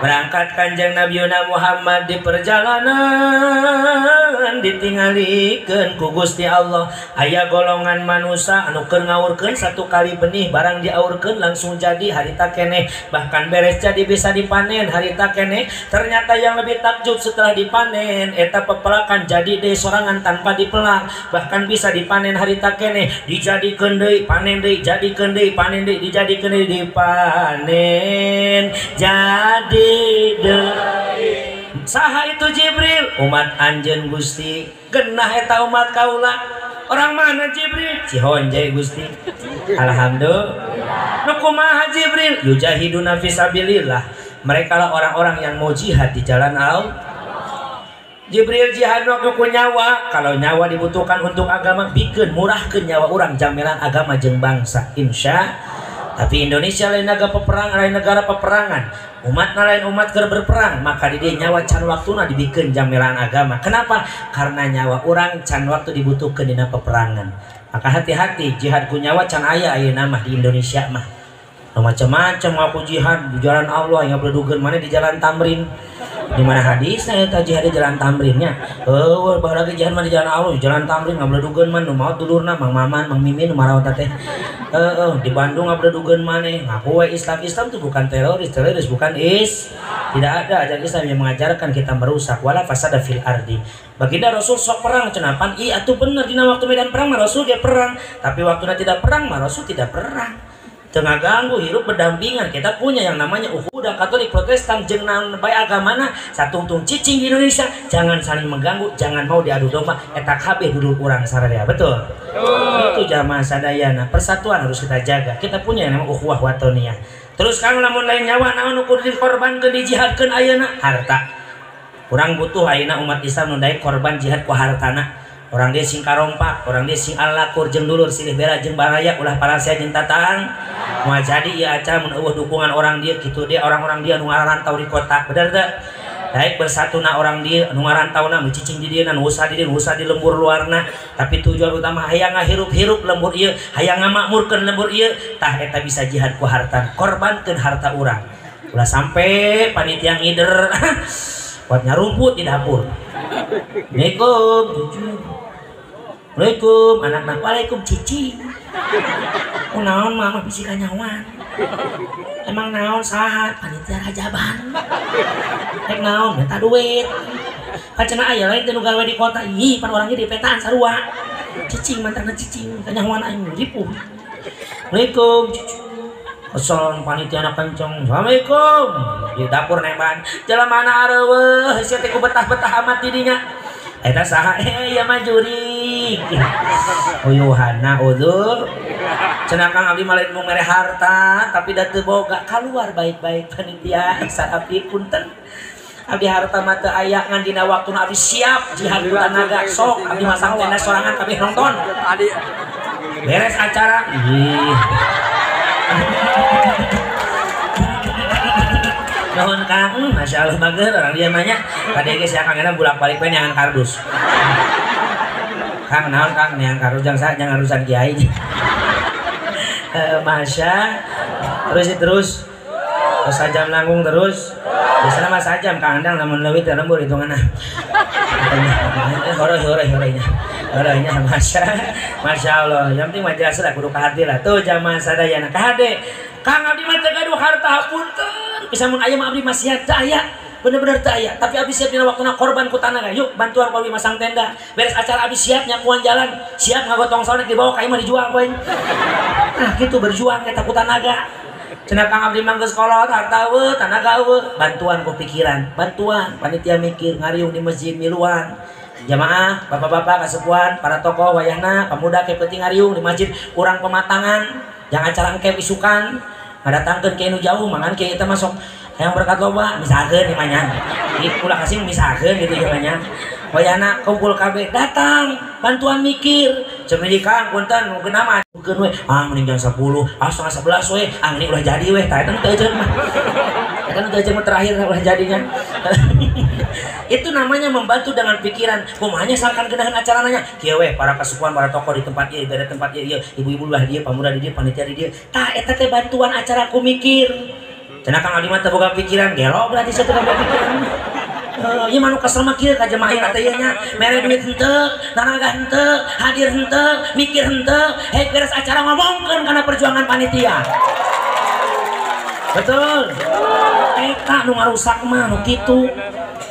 berangkat kanjeng Nabi Muhammad di perjalanan ditinggalikeun ku Gusti Allah aya golongan manusia anu keur ngawurkeun satu kali benih barang diaurkeun langsung jadi harita keneh bahkan beres jadi bisa dipanen harita keneh ternyata yang lebih takjub setelah dipanen eta pepelakan jadi deui sorangan tanpa dipelak bahkan bisa dipanen harita keneh dijadikeun deui panen deui jadikeun deui panen deui dijadikeun deui dipanen jadi deui saha itu Jibril umat anjeun Gusti genah eta umat kaula orang mana Jibril Cihonjay Gusti alhamdulillah nu kumaha Jibril yujahiduna fisabilillah mereka lah orang-orang yang mau jihad di jalan Allah Jibril jihad waktu ku nyawa kalau nyawa dibutuhkan untuk agama bikin murahkeun nyawa orang jaminan agama jeung bangsa insya tapi Indonesia lain negara peperangan umat lain umat keur berperang maka di dia nyawa can waktuna dibikin jaminan agama kenapa karena nyawa orang can waktu dibutuhkan dina peperangan maka hati-hati jihad ku nyawa can aya ayeuna mah di Indonesia mah macam-macam aku jihad di jalan Allah yang berdugaan mana di jalan Tamrin di mana hadisnya eta jihad di jalan Tamrinnya lagi jihad mah di jalan Allah di jalan Tamrin nggak berdugaan mana mau dulurna Mang Maman Mang Mimin marawat teh di Bandung nggak berdugaan mana ngaku Islam tuh bukan teroris bukan tidak ada ajaran Islam yang mengajarkan kita merusak wala fasada fil ardi baginda Rasul sok perang cenapan iya tuh bener dina waktu medan perang mah Rasul dia perang tapi waktu tidak perang mah Rasul tidak perang tengah ganggu hirup berdampingan kita punya yang namanya Uhudah Katolik Protestan jeung bae agamana satungtung cicing di Indonesia jangan saling mengganggu jangan mau diadu domba eta kabeh duduk urang sararea betul itu jamaah sadayana persatuan harus kita jaga kita punya yang namanya ukhuwah watoniyah terus kang lamun lain nyawa naon ukur dikorbankeun dijihadkeun ayeuna harta kurang butuh ayeuna umat Islam nu daek korban jihad ku hartana orang dia sing karompak orang dia sing alakur jeung dulur silih bela jeung baraya ulah parasia jeung tatang mau jadi ieu acara mun eueuh dukungan orang dia kitu dia orang-orang dia nu ngarantau di kota bener teh daek bersatuna orang dia nu ngarantauna nu cicing di dieu nu usaha di dieu nu usaha di lembur luarna tapi tujuan utama hayang ngahirup-hirup lembur ieu hayang ngamakmurkeun lembur ieu tah eta bisa jihad ku harta korbankeun harta urang ulah sampai panitia ngider buat nyarumput di dapur Assalamualaikum anak-anak waalaikum cici naon mama bisi kanyawan emang naon saha panitia rajaban rek naon minta duit kacena aya lain teh nu gawe di kota ih pan orangnya di petaan sarua cicing mantana cicing kanyawan aing ripuh Assalamualaikum cici Asal panitia anak kenceng Assalamualaikum di dapur nemban jalan mana areueuh sia teh ku betah-betah amat didinya eta saha ya majuri uyuhanna udzur cenah Kang abdi mah lain mau mere harta tapi da teu boga kaluar baik-baik panitia iksan abdi punten abdi harta mah teu aya ngan dina waktuna abdi siap jihad ku tanaga sok abdi masang tenda sorangan kabeh nonton beres acara nuhun Kang Masya Allah bager orang dia nanya tadi geus ya Kang eta bolak-balik we neangan kardus Kang naon Kang neangan kardus jangan urusan kiai Masya terus sajam langgung terus biasanya mah sajam Kang Andang namun leuwih teh lembur hitunganna horenya Masya Allah yang penting mah jelas lah kudu ka hati lah tuh jamaah sadayana ka hade Kang abdi mah teu gaduh harta hapunten bisa mun aya mah abdi mah siap teu aya bener-bener teu aya tapi abdi siap dina waktuna korban ku tanaga yuk bantuan ku abdi masang tenda beres acara abdi siap nyakuan jalan siap ngagotong sonek dibawa ka imah dijual poe nah kitu berjuang eta ku tanaga cenah Kang abdi mah geus kolot harta eueuh tanaga eueuh bantuan ku pikiran bantuan panitia mikir ngariung di masjid miluan jamaah bapak-bapak kasepuan para tokoh wayahna pemuda ke penting ngariung di masjid kurang pematangan jangan acara engke isukan ngadatangkeun ke nu jauh mangan ke eta masuk yang berkat loba misalkeun imahnya ulah kasih misalkeun gitu jamanya wayana kumpul KB datang bantuan mikir cemedikan punten mungkin nama mungkin we mending jam 10 setengah 11 we ini udah jadi we tak itu aja mah kan itu aja terakhir udah jadinya. Itu namanya membantu dengan pikiran kumanya salkan kedahan acara nanya kieu we para kasukuan para tokoh di tempat ieu beda tempat ieu ibu-ibu lah dia pamuda di dia panitia di dia tah eta teh bantuan acara ku mikir cenah Kang Ali mah teu boga pikiran gelo berarti saya teu boga pikiran. Ieu mah nu kesel mah kieu ka jemaah ieu teh nya mere duit henteu naraga henteu hadir henteu mikir henteu beres acara ngomongkeun kana perjuangan panitia. Betul. Eta nu ngarusak mah nu kitu.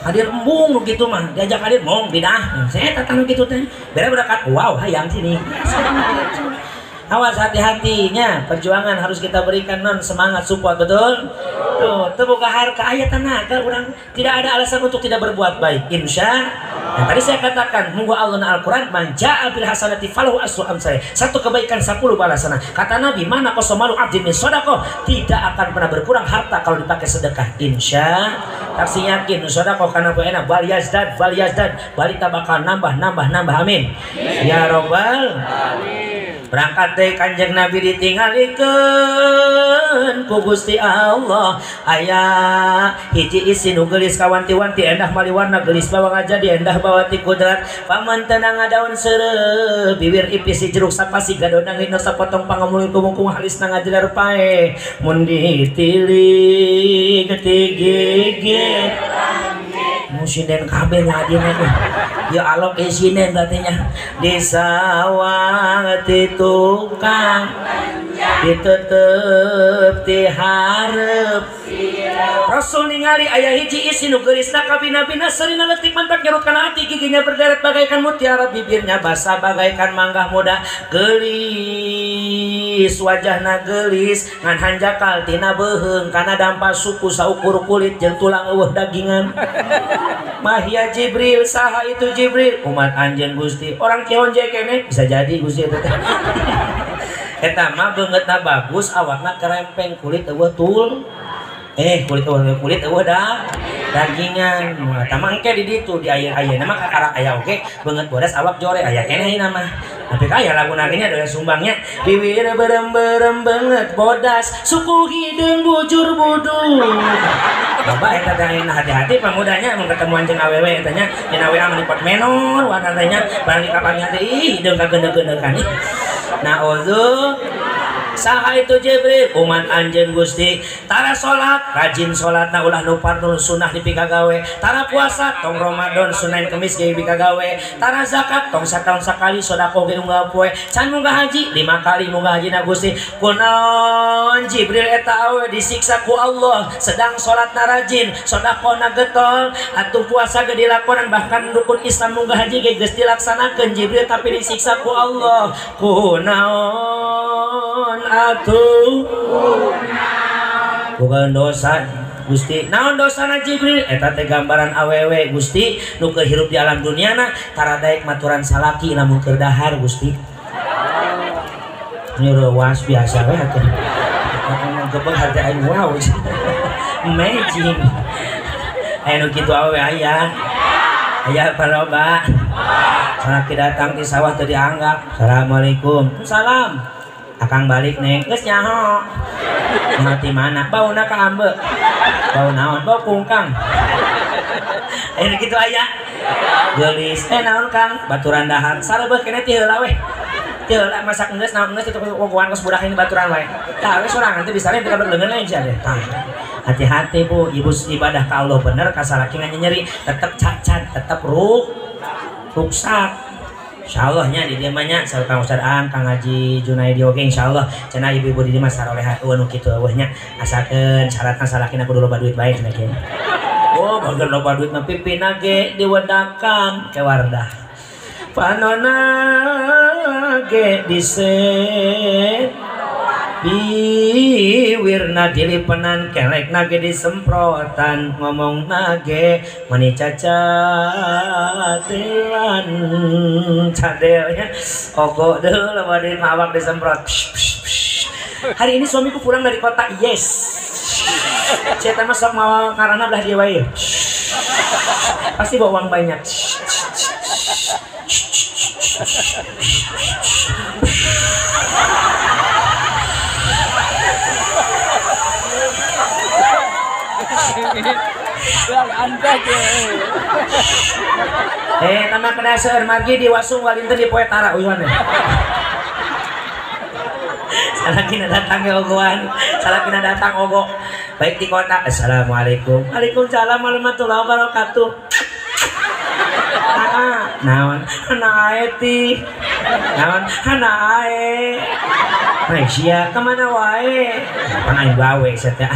Hadir embung nu kitu mah diajak hadir mong bidah. Saya tata nu kitu teh. Bere berdekat wow hayang sini. Awas hati-hatinya perjuangan harus kita berikan non semangat support betul. Tuh terbuka harga ayat tenaga orang tidak ada alasan untuk tidak berbuat baik insya. Nah, tadi saya katakan munggu Allah na Al-Quran manja bil hasanati falahu asru amsalih satu kebaikan 10 balasan. Kata Nabi mana kosomalu abdin min sodako tidak akan pernah berkurang harta kalau dipakai sedekah insya. Taksi yakin sodako karena enak bal yazdad balita bakal nambah amin ya robbal amin. Berangkat teh Kanjeng Nabi ditinggalikeun ku Gusti Allah aya hiji isi nu geulis kawanti-wanti endah maliwarna geulis bawa ngajadi endah bawa ti kudrat paman tenang ngadaun seureuh bibir ipis jeruk sapasi gadodang hina sapotong pangamulin kumungkung halisna ngajelar pae mun ditili getigigit musinden kabeh ladina teh ya alok isinen berartinya di sawang ti tukang ditetep ti hareup Rasul ningali aya hiji isi nu geulisna kabina-bina sarina leutik mantak nyerut kana ati giginya berderet bagaikan mutiara bibirnya basah bagaikan manggah muda geulis wajahna geulis ngan hanjakal tina beuheung kana dampa suku saukur kulit jeung tulang eueuh dagingan. Mahia Jibril saha itu Jibril umat anjeun Gusti orang Kihonje kene bisa jadi Gusti eta teh. Eta mah beungeutna bagus awakna kerempeng kulit eueuh tul kulit eueuh dagingan eta mah engke di ditu di aya mah kakarak aya oge beungeut bodas awak jore aya keneh ieu mah tapi kaya lagu naginya doyan sumbangnya bibir berem-berem beungeut bodas suku hideung bujur budul. Bapak eta teh hati-hati pamudanya mun ketemu anjeun awewe eta nya yen awewe menipot menor warna teh nya barang dikapangnya teh hideung kageundeuh-geundeukan. Nah ozu saha itu Jibril umat anjeun Gusti tara salat rajin salatna ulah nu fardhu sunah dipikagawe tara puasa tong Ramadan Senin Kamis ge dipikagawe tara zakat tong sataun sakali sedekah ge unggal poe can munggah haji 5 kali munggah hajina Gusti kunaon Jibril eta awe disiksa ku Allah sedang salatna rajin sedekahna getol atuh puasa ge dilakonan bahkan rukun Islam munggah haji ge geus dilaksanakeun Jibril tapi disiksa ku Allah kunaon atuh bukan dosa Gusti naon dosana Jibril eta teh gambaran awewe Gusti nu kehirup di alam duniana tara daek maturan salaki lamun keur dahar Gusti nyuruh was biasa we atuh gebeg hati aing wow amazing aya nu kitu awewe aya paroba salaki datang di sawah teu dianggap assalamualaikum salam akang balik neng geus nyaho mati mana bauna ka ambe bau naon bau kungkang kitu aya geulis naon Kang baturan dahar sarebeuh keneh ti heula we ti heula masak geus naon geus itu kogoan kos budak ini baturan we tah we sorangan teh bisa we ka leungeun lain sia deh tah hati-hati Bu ibu ibadah ka Allah bener ka salaki nyeri tetep cacat tetep ruksak insyaallah nya di dieu mah nya sareng Kang Ustaz Aan Kang Haji Junaidi oge insyaallah cenah ibu-ibu di dieu mah saroleha nu kitu eueuh nya asalkeun syaratna salakina kudu loba duit bae cenah kieu. Oh bageun loba duit mah pipina ge diwedakan ke Wardah. Panona ge diset biwirna dilipenan kelek nage disemprotan ngomong nage mani cacatelan cadelnya ogo deh lawan di awak disemprot hari ini suamiku pulang dari kota yes saya masuk mau karena belah dia wae pasti bawa uang banyak Nama kena seueur margi di wasung walinten di poe tara uyuan. Salakina datang ke ogoan, salakina datang ogo. Baik di kota. Assalamualaikum. Waalaikumsalam warahmatullahi wabarakatuh. Naon? Hanae ti. Naon? Hanae. Malaysia kemana wae? Panain gawe setya.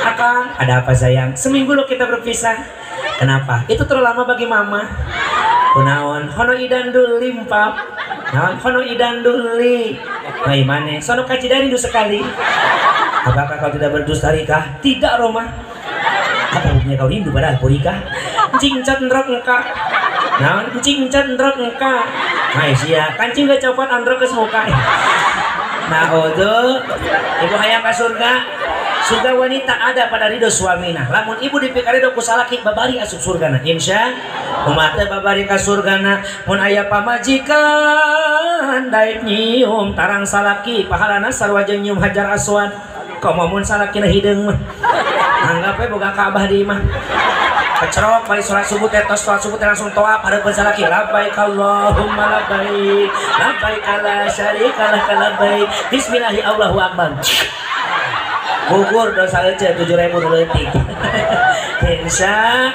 Akang, ada apa sayang? Seminggu lo kita berpisah. Kenapa? Itu terlalu lama bagi mama. Kunaon? Hono idan duli mpap. Naon? Hono idan duli. Bagaimana? Sono kaji dari du sekali. Apakah kau tidak berdustarikah? Tidak, Roma. Apa buktinya kau rindu pada Alpurika? Cingcat ndrok engka. Naon? Cingcat ndrok engka. Malaysia, kancing gak copot androk ke semuka. Nah, odo, ibu hayang ke surga. Surga wanita ada pada ridho suamina. Lamun ibu dipikir ridho kusalaki babari asup surgana. Insya umatnya babari ka surgana. Mun aya pamajikan daik nyium tarang salaki pahalana sarwa jeung nyium hajar aswad. Komo mun salakina hideung mah. Anggap we boga Ka'bah di imah. Kecerok balik sholat subuh tetos sholat subuh langsung toa pada bersalaki labbaik Allahumma labbaik labbaik la syarika lak labbaik bismillahi Allahu akbar. Gugur dosa aja 7.000 leutik. Insya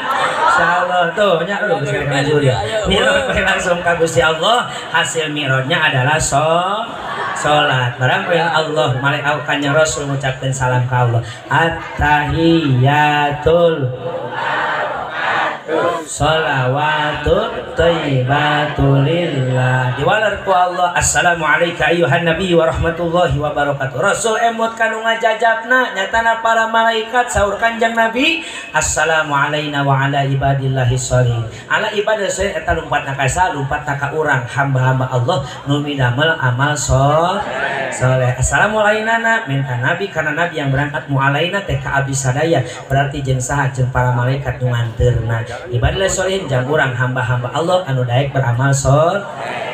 Allah tuh nya lu geus ngajul ya. Mirot langsung ka Gusti Allah, hasil mirotnya adalah salat. Barang yang Allah malaikat kanjeng Rasul mengucapkan salam ke Allah. At-tahiyatul sholawatut thayyibatulillah. Diwalar ku Allah. Assalamualaikum ayuhan nabi wa rahmatullahi wa barakatuh. Rasul emot kanu ngajajabna nyatana para malaikat saur kanjeng Nabi. Assalamu alaina wa ala ibadillahi sholihin. Ala ibadah sholih eta lumpatna ka sa lumpatna ka urang hamba-hamba Allah nu midamel amal soleh. Assalamu alaina minta nabi karena nabi yang berangkat mu alaina teh ka abdi sadaya berarti jeung saha jeung para malaikat nu nganteurna. Ibadah sholihin jang urang hamba-hamba Allah anu daek beramal soleh.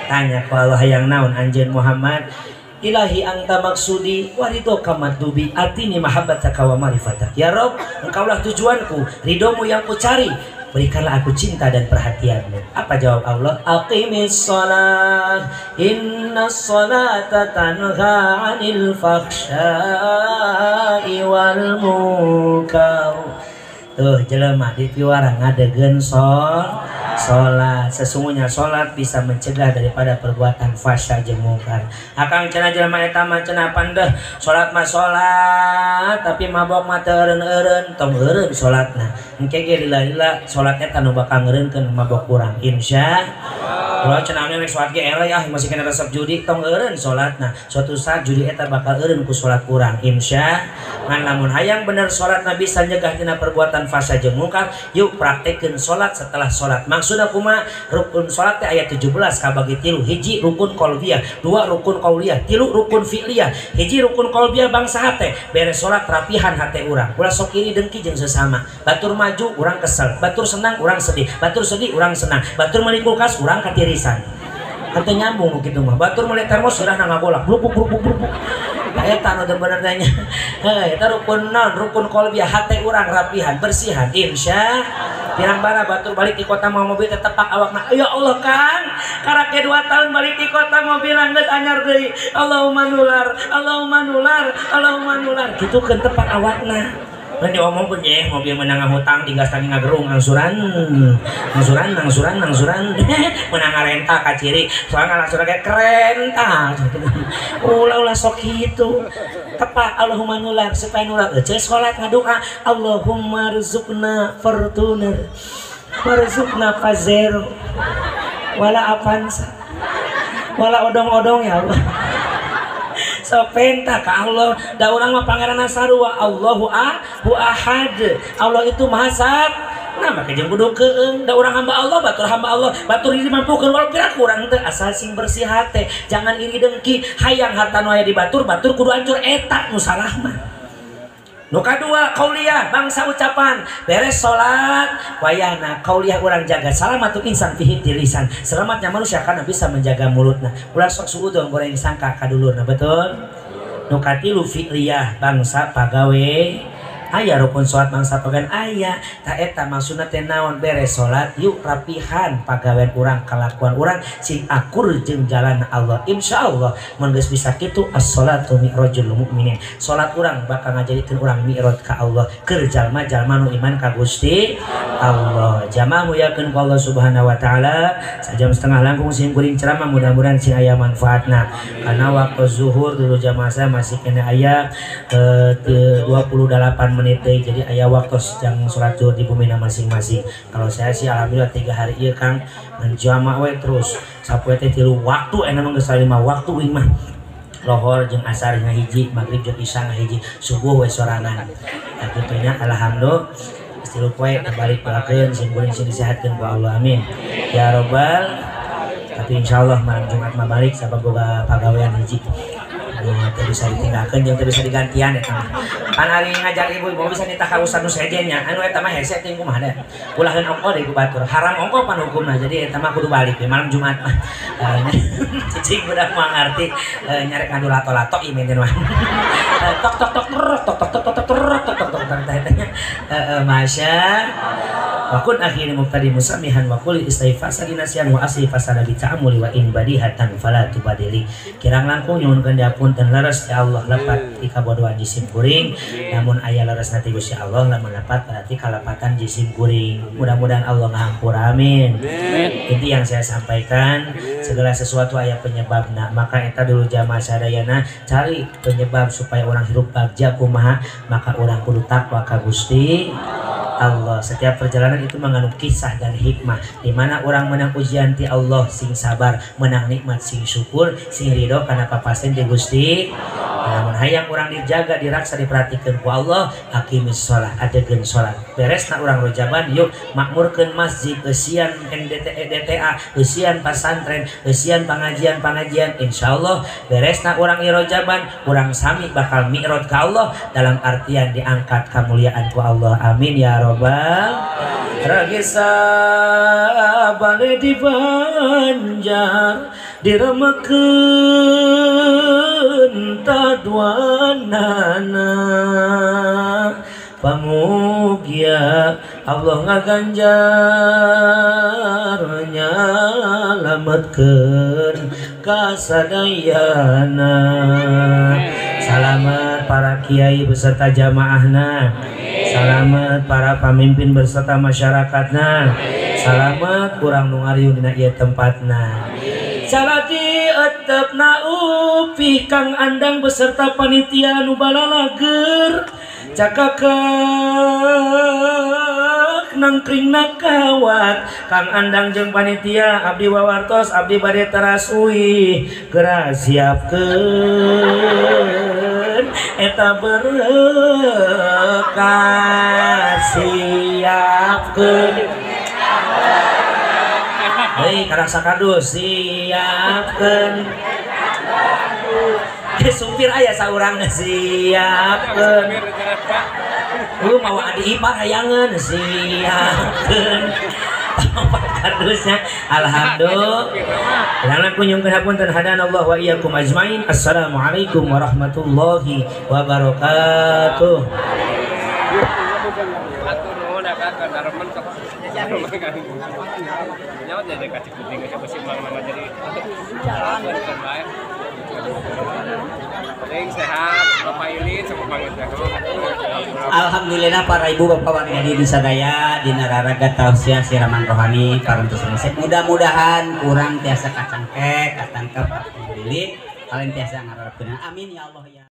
Tanya ku Allah yang naon anjeun Muhammad? Ilahi anta maksudi warido kamaddubi atini mahabbataka wa marifatak. Ya Rob, engkaulah tujuanku, ridomu yang kucari, berikanlah aku cinta dan perhatianmu. Apa jawab Allah? Aqimis shalah innas salata tanha 'anil fahsya'i wal munkar. Tuh jelema di piwara ngadegeun sholat. Sesungguhnya sholat bisa mencegah daripada perbuatan fahsya jeung mungkar. Akang cenah jelema eta mah cenah pandeh sholat mah sholat tapi mabok mah teu eureun-eureun tong eureun sholatna. Engke ge lila-lila sholat eta nu bakal ngeureunkeun mabok kurang. Insyaallah cenah nek sholat ge eleh masih kena resep judi tong eureun sholatna. Suatu saat judi eta bakal eureun ku sholat kurang. Insyaallah ngan lamun hayang bener sholatna bisa nyegah tina perbuatan fahsya jeung mungkar, yuk praktekeun sholat setelah sholat. Maksudna kumaha? Rukun sholat teh ayat 17 kabagi 3. Hiji rukun qalbiyah, 2 rukun qauliyah, 3 rukun fi'liyah. Hiji rukun qalbiyah bangsa hate, beres sholat rapihan hate urang. Ulah sok iri dengki jeung sesama. Batur maju urang kesel, batur senang urang sedih, batur sedih urang senang, batur meuli kulkas urang katirisan. Hate nyambung kitu mah. Batur meuli termos urang ngagolak, blubuk. Eta nu bener tanya. Eta rukun naon? Rukun qalbiyah hate urang rapihan, bersihan. Insya pirang bara batur balik di kota mau mobil tetepak awakna. Ya Allah Kang, karake 2 tahun balik di kota mobil geus anyar deui. Allahumma nular. Kitu keun tepak awakna. Mun diomong pun ye mobil menang hutang digas tadi ngagerung angsuran menang ngarenta ka ciri soalnya langsung kayak kerenta ulah sok gitu tepak Allahumma nular supaya nular aja sholat ngadoa Allahumma rizukna fortuner warzukna fazero wala apansa wala odong-odong ya Allah. Sopenta ka Allah da urang mah pangeranna sarua Allahu ahad. Allah itu maha sak. Nah maka jeung kudu keung da urang hamba Allah batur dimampukeun walau pira kurang teh asal sing bersih hate. Jangan iri dengki hayang harta nu aya di batur kudu hancur eta nu salah mah. Nu kadua qauliyah bangsa ucapan beres salat wayahna qauliyah urang jaga salamatul insan fihi lisan selamatnya manusia karena bisa menjaga mulutna ulah sok suudon goreng sangka kadulurna betul. Nu katilu fi'liyah bangsa pagawe aya rukun salat bangsa pagawean aya ta eta maksudna teh naon beres salat yuk rapihan pagawean urang kalakuan urang sing akur jeung jalan Allah insyaallah mun geus bisa kitu as-shalatu mi'rajul mukminin salat urang bakal ngajadikeun urang mi'raj ka Allah keur jalma-jalma nu iman ka Gusti Allah jamaah muyakeun ku Allah Subhanahu wa taala sajam setengah langkung sing kuring ceramah mudah-mudahan sing aya manfaatna karena waktu zuhur dulu jamaah saya masih kena aya 28 menit jadi ayah waktu sedang sholat zuhur di bumi masing-masing. Kalau saya sih alhamdulillah 3 hari iya Kang menjama we terus sapoe teh 3 waktu enak mah geus 5 waktu imah lohor jeung asar ngahiji magrib jeung isya ngahiji subuh we sorangan. Nah tentunya alhamdulillah istilu poe balik palakeun sing kuring sing disehatkeun ku Allah amin. Ya robbal tapi insyaallah malam Jumat mah balik sabab boga pagawean hiji. Tidak bisa ditinggalkan yang tidak bisa digantian ya kan hari ngajar ibu mau bisa nitah kausan nu sejenya anu eta mah hese teh kumaha da ulaheun ongko deui ku batur haram ongko pan hukumna jadi eta mah kudu balik we malam Jumat mah cicing budak mah ngarti nyarek ngadu lato-lato ieu mah tok tok tok tok tok tok tok tok tok tok tok masya wakun akhir mubtadi musamihan wa qul istaghfasa dinasian wa asli fasada bi ta'amuli wa in badihatan fala tubadili kirang langkung nyuhunkeun diapunten leres ya Allah lepat ti kabodohan jisim kuring namun aya leres nanti Gusti Allah lamun lepat berarti kalapatan jisim kuring mudah-mudahan Allah ngahampura amin. Inti yang saya sampaikan segala sesuatu aya penyebabna maka eta dulu jamaah sadayana cari penyebab supaya orang hirup bagja kumaha maka orang kudu takwa ka Gusti Allah. Setiap perjalanan itu mengandung kisah dan hikmah di mana orang menang ujian ti Allah sing sabar menang nikmat sing syukur sing ridho karena papasen di Gusti. Namun hayang orang dijaga diraksa diperhatikan ku Allah hakimis sholat adegan sholat beresna orang rojaban yuk makmurkan masjid eusian DTA eusian pasantren eusian pengajian insyaallah beresna orang rojaban orang sami bakal mi'raj ka Allah dalam artian diangkat kemuliaan ku Allah amin ya robbal ragisa bale di Banjar diremakeun taduanana pamugia Allah ngaganjarnya lametkeun kasadayana salamet para kiai beserta jamaahna salamet para pemimpin beserta masyarakatna salamet kurang nu ngariung dina ieu tempatna salati etepna upih Kang Andang beserta panitia nu balalager cakakak nangkringna kawat Kang Andang jeung panitia abdi wawartos abdi bade tarasui geura siapkeun eta berkah siapkeun hei karang sakardus siapkeun supir aya saurang siapkeun mau adi ipar hayangan siapkeun kardusnya alhamdulillah lan kunyung hapunten hadanallah wa iyyakum ajmain assalamualaikum warahmatullahi wabarakatuh. Alhamdulillah para ibu bapak warga di sadaya di nararaga tausiah siraman rohani parantos resep mudah-mudahan kurang tiasa kacangkek katangkep bilik kalian tiasa ngarepkeun amin ya Allah ya.